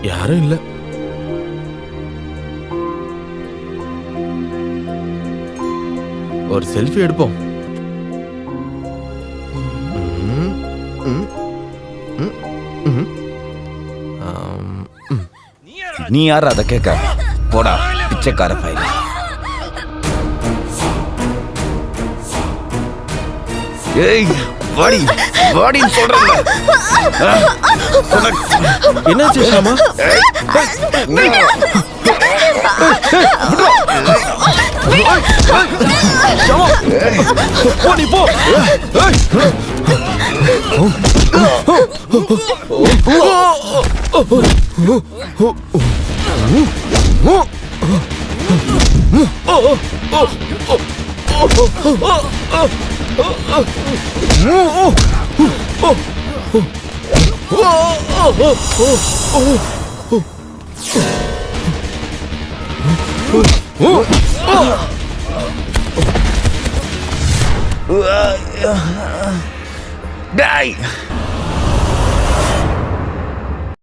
யாரும் இல்ல. ஒரு செல்ஃபி எடுப்போம். நீ யார் அதை கேட்க? போடா பிச்சைக்கார பையன். ஏய் வாடி வாடின்னு சொல்றேன்ல. என்னாச்சு ஷாமா? போ நீ போ.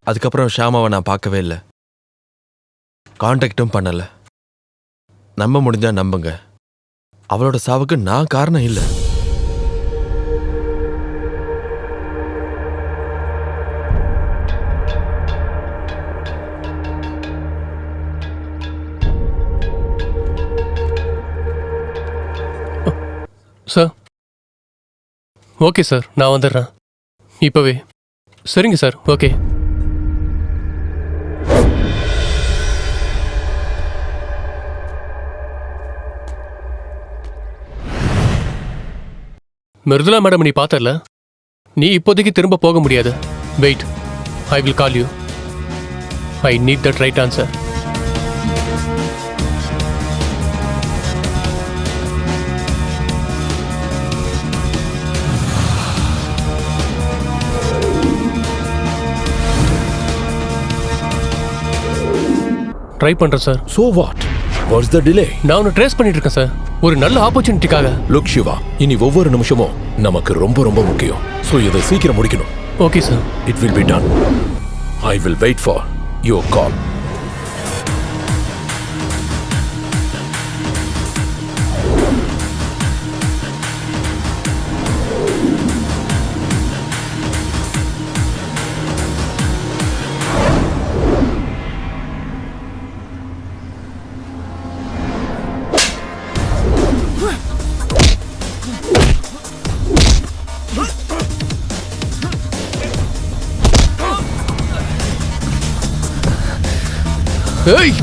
அதுக்கப்புறம் ஷாமாவை நான் பார்க்கவே இல்லை, கான்டாக்டும் பண்ணல. நம்ப முடிஞ்சா நம்புங்க, அவளோட சாவுக்கு நான் காரணம் இல்லை. சார் ஓகே சார், நான் வந்துடுறேன் இப்போவே. சரிங்க சார், ஓகே. மிருதுலா மேடம் நீ பார்த்தல, நீ இப்போதைக்கு திரும்ப போக முடியாது. Wait, I will call you. I need that right answer. Try பண்றேன் sir. So what? What's the delay? நான் உன்னை ட்ரேஸ் பண்ணிட்டு இருக்கேன் சார், ஒரு நல்ல ஆப்பர்ச்சுனிட்டிக்காக. லுக் சிவா, இனி ஒவ்வொரு நிமிஷமும் நமக்கு ரொம்ப ரொம்ப முக்கியம். ஸோ இதை சீக்கிரம் முடிக்கணும். Okay sir. It will be done. I will wait for your call. ஏய்,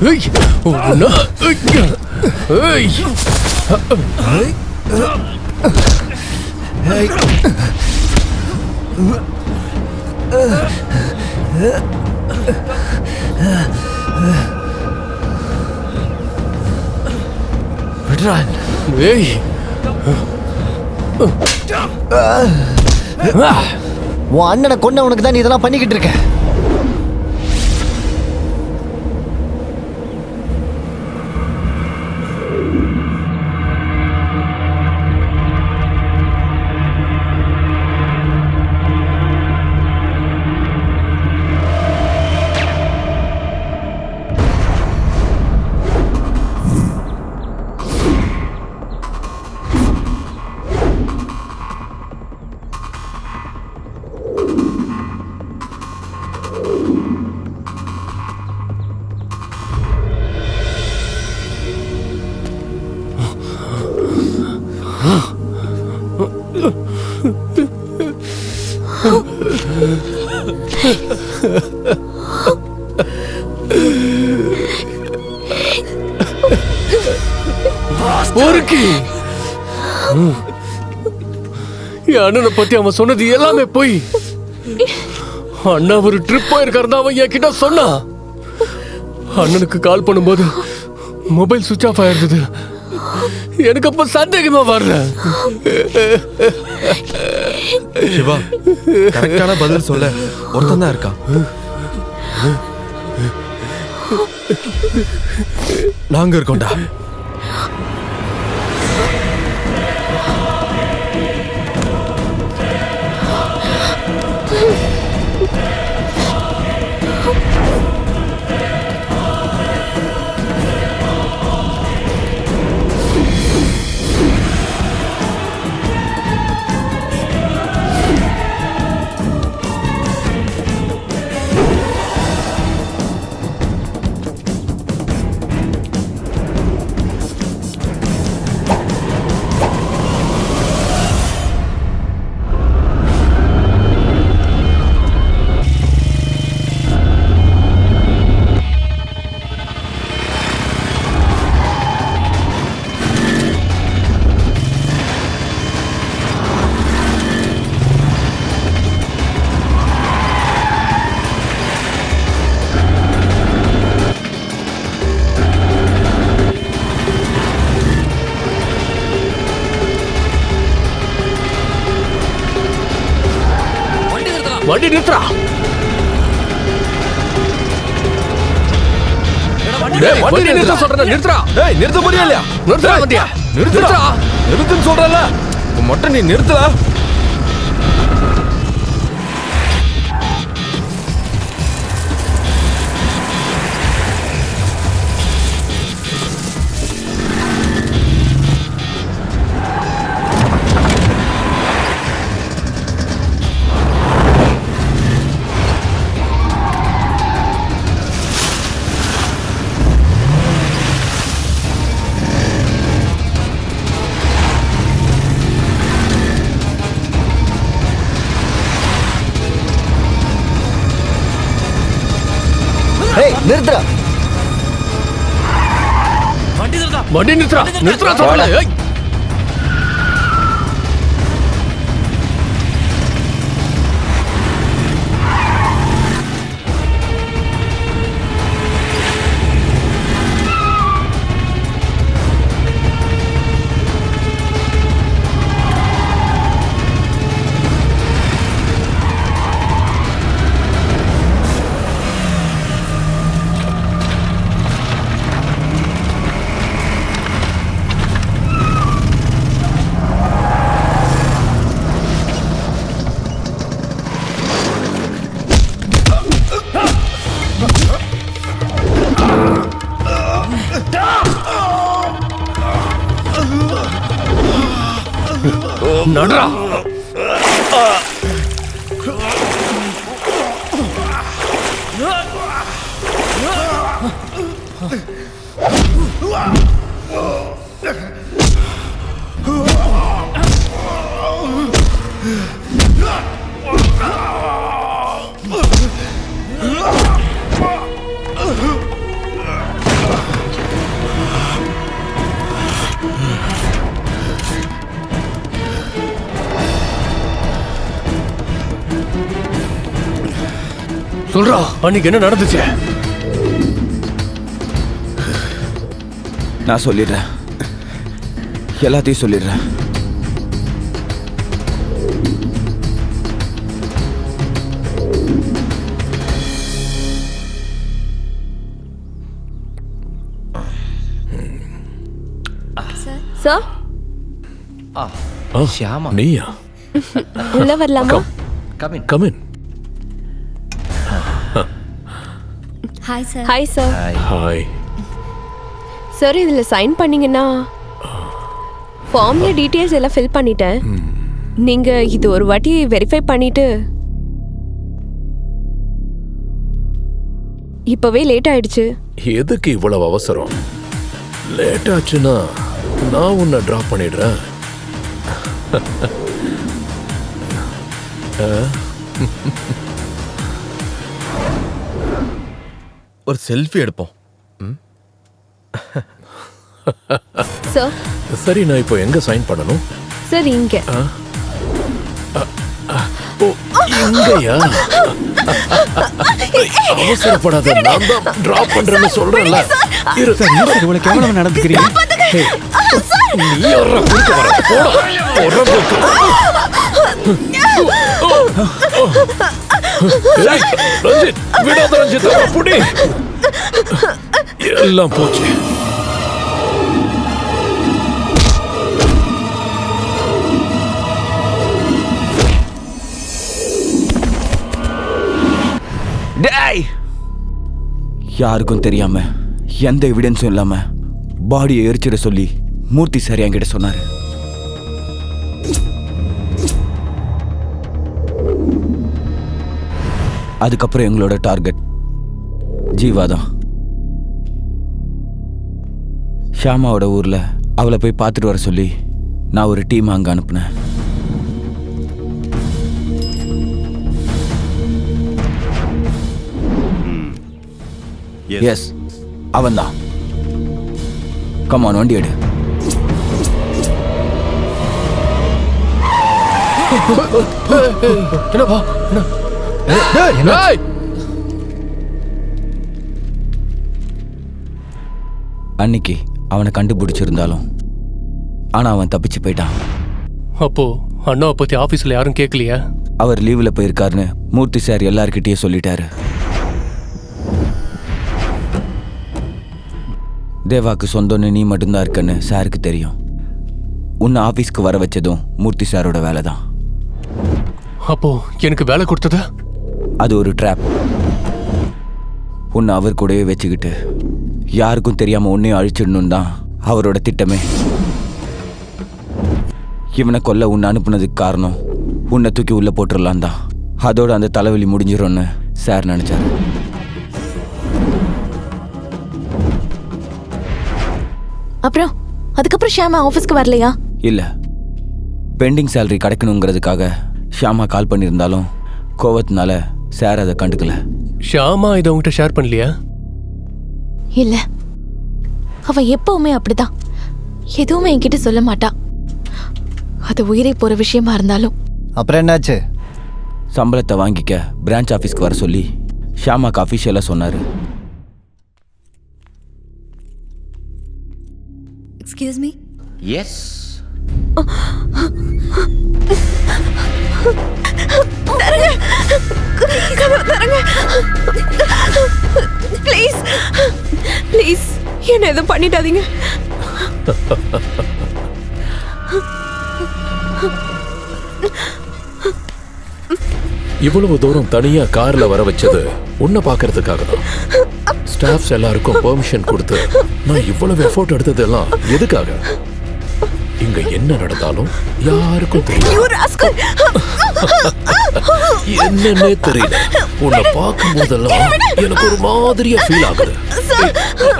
ஏய், உன்னை, ஏய், விடுறான். ஏய் உன் அண்ணனை கொன்னவனுக்கு தான் நீ இதெல்லாம் பண்ணிக்கிட்டு இருக்க. பொறுக்கி என் அண்ணனை பத்தி அவன் சொன்னது எல்லாமே போய். அண்ணா ஒரு ட்ரிப் போயிருக்காரு அவன் என்கிட்ட சொன்னான். அண்ணனுக்கு கால் பண்ணும்போது மொபைல் சுவிட்ச் ஆஃப் ஆயிருந்தது. எனக்கு அப்ப சந்தேகமா வரல. சிவா, கரெக்டான பதில் சொல்ல ஒருத்தன் தான் இருக்கான். நாங்க இருக்கோம்டா. வண்டி நிறுத்துறா. வண்டி நிறுத்த சொல்றேன். நிறுத்துறா. டேய், நிறுத்த முடியல இல்லையா? நிறுத்துறா வண்டியா. நிறுத்துறா. நிறுத்துன்னு சொல்றல. மட்டும் நீ நிறுத்தல. நிறுத்துறா. வண்டி நிறுத்துறா. நிறுத்துறா சொல்றேன். ஏய் நடரா. சொல்றா, அன்னைக்கு என்ன நடந்துச்சு? நான் சொல்லிடுறேன். எல்லாத்தையும் சொல்லிடுறேன். சார் ஷியாமா நீயா? உள்ள வரலாமா? Come in. Hi sir. Hi sir. Hi. Sir இதுல சைன் பண்ணீங்கன்னா ஃபார்ம்ல டீடைல்ஸ் எல்லாம் ஃபில் பண்ணிட்டேன். நீங்க இது ஒரு வாட்டி வெரிஃபை பண்ணிட்டு இப்பவே லேட் ஆயிடுச்சு. எதுக்கு இவ்வளவு அவசரம்? லேட் ஆச்சுன்னா நான் உன்னை டிராப் பண்ணிடுறேன். ஒரு செல்ஃபி எடுப்போம். சார் சரி, நான் இப்போ எங்க சைன் பண்ணணும்? சார் இங்க. ஓ, இங்கயா? அவசரப்படாத, நான் தான் டிராப் பண்றேன்னு சொல்றேன்ல. இரு. இவ்வளவு கேவலமா நடந்துக்கிறீங்க. நீ யாரா குறுக்க வர? போடா. ஏய், ரஞ்சித், விடாத ரஞ்சித், அவனை புடி. எல்லாம் போச்சு. டேய், யாருக்கும் தெரியாம எந்த எவிடன்ஸும் இல்லாம பாடியை எரிச்சிட சொல்லி மூர்த்தி சார் என்கிட்ட சொன்னாரு. அதுக்கப்புறம் எங்களோட டார்கெட் ஜீவா தான். ஷியாமாவோட ஊர்ல அவளை போய் பார்த்துட்டு வர சொல்லி நான் ஒரு டீம் அங்க அனுப்புனேன். எஸ், அவன்தான். கமான், வண்டி எடு. என்னப்பா? அன்னைக்கு அவனை கண்டுபிடிச்சிருந்தாலும் ஆனா அவன் தப்பிச்சு போயிட்டான். அப்போ அண்ணாவை பத்தி ஆபீஸ்ல யாரும் கேட்கலையா? அவர் லீவ்ல போயிருக்காருன்னு மூர்த்தி சார் எல்லார்கிட்டயும் சொல்லிட்டாரு. தேவாக்கு சொந்தம்னு நீ மட்டும்தான் இருக்கன்னு சாருக்கு தெரியும். உன்னை ஆபீஸ்க்கு வர வச்சதும் மூர்த்தி சாரோட வேலை தான். அப்போ எனக்கு வேலை கொடுத்ததா? அது ஒரு ட்ராப். உன்னை அவர் கூடவே வச்சுக்கிட்டு யாருக்கும் தெரியாம உன்னையும் அழிச்சிடணும் தான் அவரோட திட்டமே. இவனை கொல்ல உன்னை அனுப்புனதுக்கு காரணம் உன்னை தூக்கி உள்ள போட்டுடலாம் தான். அதோட அந்த தலைவலி முடிஞ்சிடும்னு சார் நினைச்சாரு. அப்புறம் அதுக்கப்புறம் ஷியாமா ஆஃபீஸ்க்கு வரலையா? இல்ல, பெண்டிங் சேலரி கிடைக்கணுங்கிறதுக்காக ஷியாமா கால் பண்ணியிருந்தாலும் கோவத்தினால சார் அதை கண்டுக்கல. ஷியாமா இதை உங்ககிட்ட ஷேர் பண்ணலையா? இல்ல, அவ எப்பவுமே அப்படிதான். எதுவுமே என்கிட்ட சொல்ல மாட்டா. அது உயிரை போற விஷயமா இருந்தாலும். அப்புறம் என்னாச்சு? சம்பளத்தை வாங்கிக்க பிரான்ச் ஆஃபீஸ்க்கு வர சொல்லி ஷியாமாக்கு அஃபிஷியலாக சொன்னாரு. Excuse me. Yes. Please please என்ன எதுவும் பண்ணிடாதீங்க. இவ்வளவு தூரம் தனியா கார்ல வர வச்சது உன்னை பாக்குறதுக்காக தான். ஸ்டாஃப்ஸ் எல்லாருக்கும் பெர்மிஷன் கொடுத்து நான் இவ்வளவு எஃபோர்ட் எடுத்ததெல்லாம் எதுக்காக? இங்க என்ன நடந்தாலும் யாருக்கும் தெரியும். என்னன்னே தெரியல, உன்னை பார்க்கும் போதெல்லாம் எனக்கு ஒரு மாதிரியா ஃபீல் ஆகுது.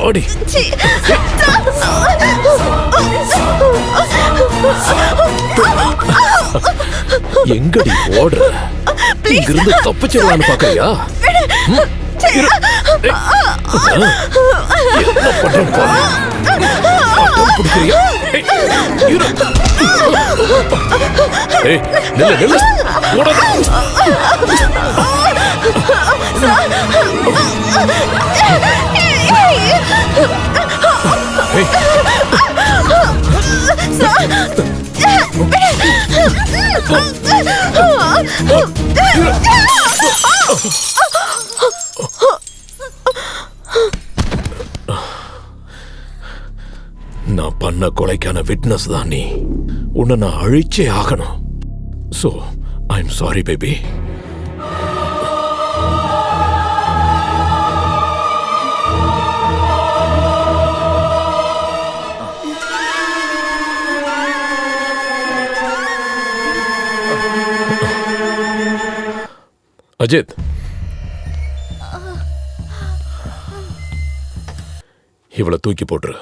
ஆடி எங்கடி ஓடுற? இங்கிருந்து தப்பிச்சிடலான்னு பாக்கறியா? என்ன பண்றேன் பாரு. பிடிக்கிறியா? ஏய், நில்லு நில்லு, ஓடாத. ஏய், நான் பண்ண கொலைக்கான விட்னஸ் தான் நீ. உன்னை நான் அழிச்சே ஆகணும். So I am sorry baby. Ajith, இவளை தூக்கி போட்டுரு.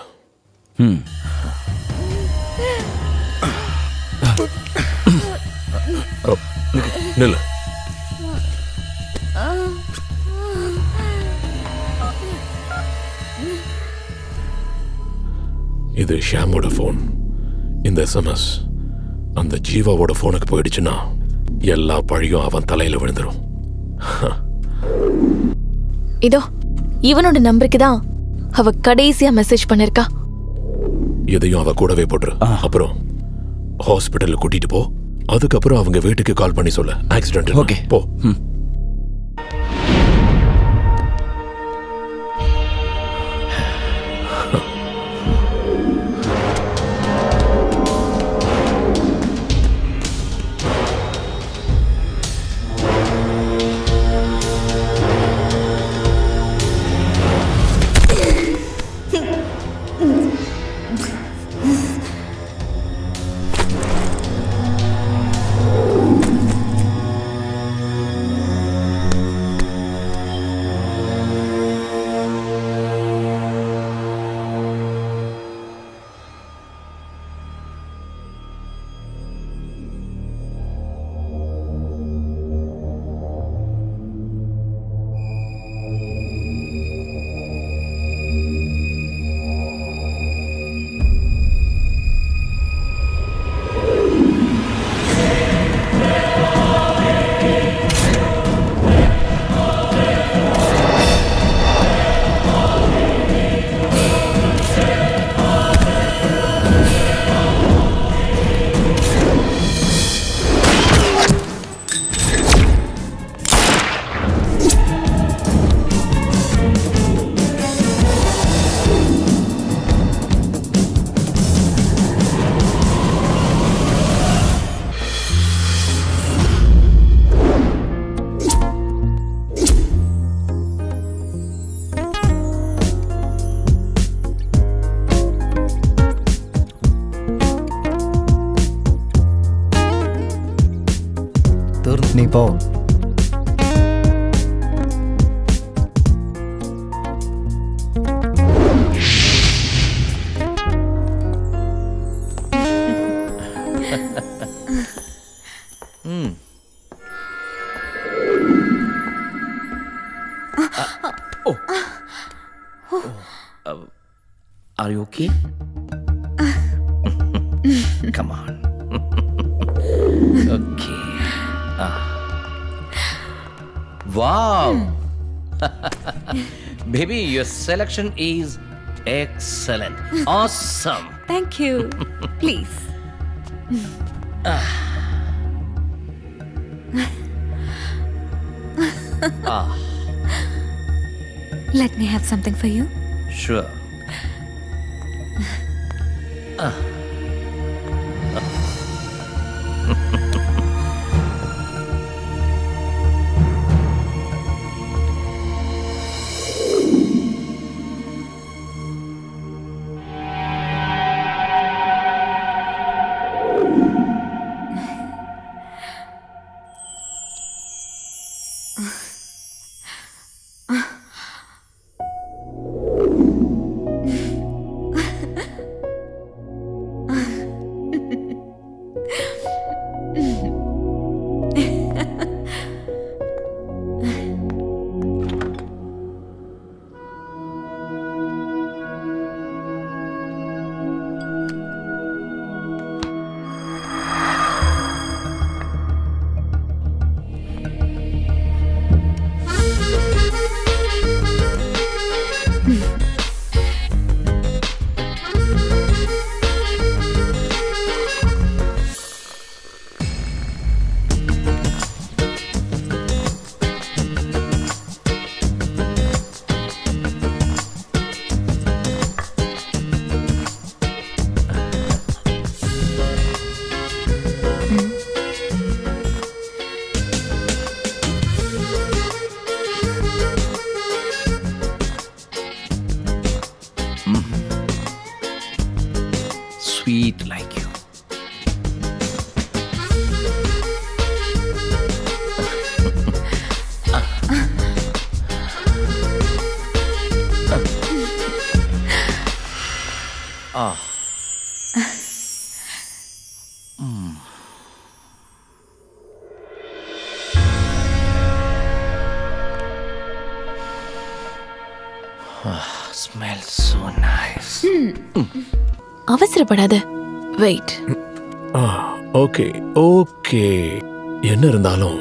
நில்லு. இது ஷாமோட போன். இந்த SMS அந்த ஜீவாவோட போனுக்கு போயிடுச்சுன்னா எல்லா பழியும் அவன் தலையில விழுந்துரும். இதோ இவனோட நம்பருக்கு தான் அவ கடைசியா மெசேஜ் பண்ணிருக்கா. எதையும் அவ கூடவே போட்டுரு. அப்புறம் ஹாஸ்பிட்டலுக்கு கூட்டிட்டு போ. அதுக்கப்புறம் அவங்க வீட்டுக்கு கால் பண்ணி சொல்ல ஆக்சிடென்ட். ஓகே, போ. நீ போ. Are you okay? Come on. Okay. Wow. Baby, your selection is excellent. Awesome. Thank you. Please. Let me have something for you. Sure. Smells so nice. அவசரப்படாத, வெயிட். Okay okay. என்ன இருந்தாலும்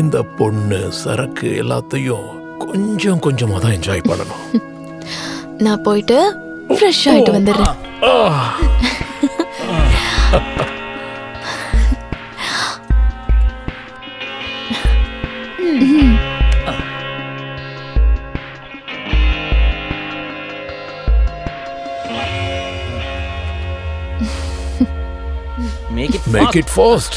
இந்த பொண்ணு சரக்கு எல்லாத்தையும் கொஞ்சம் கொஞ்சமா தான் என்ஜாய் பண்ணணும். நான் போயிட்டு ஃப்ரெஷ் ஆயிட்டு வந்துடுறேன். Make it fast.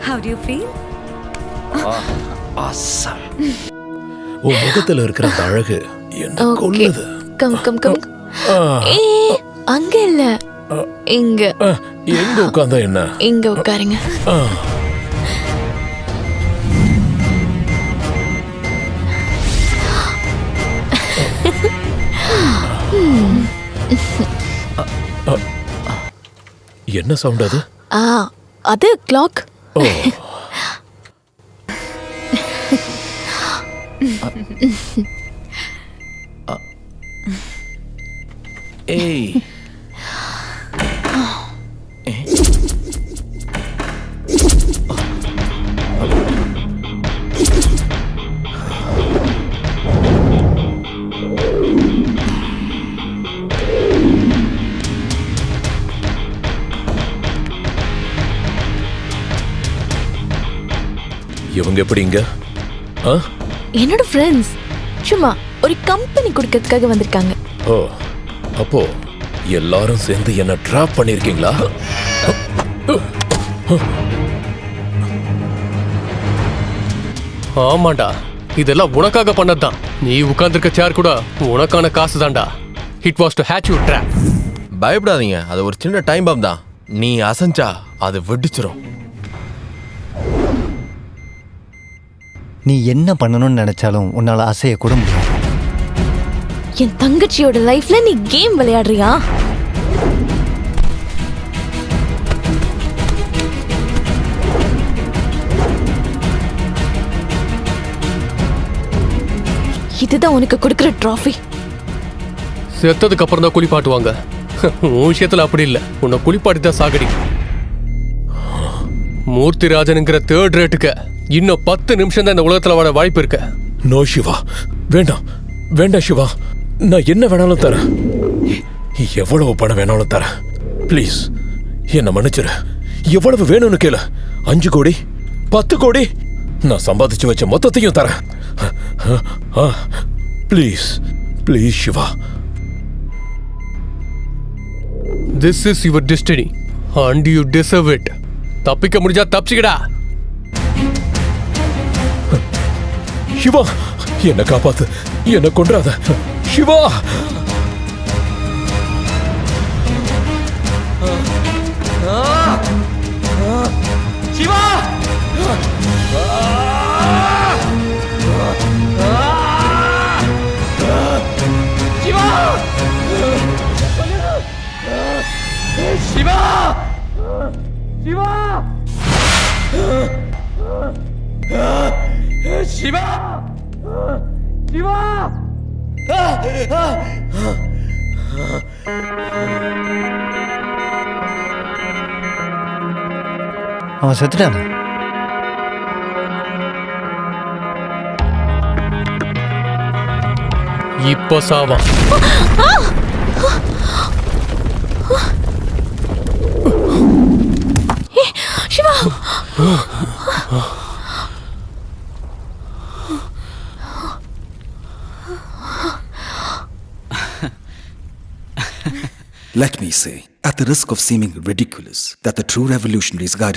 How do you feel? Awesome. உன் முகத்துல இருக்கிற அந்த அழகு என்ன Okay. கொல்லுது. Come come come. ஏ, அங்க இல்ல, இங்க. எங்க உட்கார்ந்தா என்ன? இங்க உட்காருங்க. என்ன சவுண்ட் அது? அது கிளாக். ஓ, Hey. இவங்க எப்படி இங்க? என்னோட ஃப்ரெண்ட்ஸ் சும்மா ஒரு கம்பெனி கொடுக்கறதுக்காக வந்திருக்காங்க. ஓ, அப்போ எல்லாரும் சேர்ந்து என்ன ட்ராப் பண்ணிருக்கீங்களா? ஆமாண்டா, இதெல்லாம் உனக்காக பண்ணதுதான். நீ உட்கார்ந்திருக்க சேர் கூட உனக்கான காசு தான்டா. It was to hatch you drop. பயப்படாதீங்க, அது ஒரு சின்ன டைம் பாம் தான். நீ அசஞ்சா அது வெடிச்சிரும். நீ என்ன பண்ணணும்னு நினைச்சாலும் உன்னால அசைய கூட முடியாது. என் தங்கச்சியோட லைஃப்ல நீ கேம் விளையாடுறியா? இதுதான் உனக்கு கொடுக்கிற ட்ராஃபி. செத்ததுக்கு அப்புறம் தான் குளிப்பாட்டுவாங்க. உன் விஷயத்துல அப்படி இல்லை, உன்னை குளிப்பாட்டி தான் சாகடி. மூர்த்திராஜனுங்கிற தேர்ட் ரேட்டுக்கு இன்னும் 10 நிமிஷம் தான் இந்த உலகத்துல வாழ வாய்ப்பு இருக்கு. நோ சிவா, வேண்டாம் வேண்டாம் சிவா, நான் என்ன வேணாலும் தரேன், எவ்வளவு பணம் வேணாலும் தரேன். ப்ளீஸ் என்ன மன்னிச்சிரு. எவ்வளவு வேணும்னு கேளு. 5 கோடி 10 கோடி நான் சம்பாதிச்சு வச்ச மொத்தத்தையும் தரேன். Please please Shiva. This is your destiny and you deserve it. தப்பிக்க முடிஞ்சா தப்பிச்சுக்கடா. சிவா என்ன காப்பாத்து, என்ன கொன்றாத சிவா. சிவா சிவா சிவா சிவா சிவா அவன் செத்துட்டானா? இப்போ சாவா. Siva Let me say, at the risk of seeming ridiculous, that the true revolutionaries guided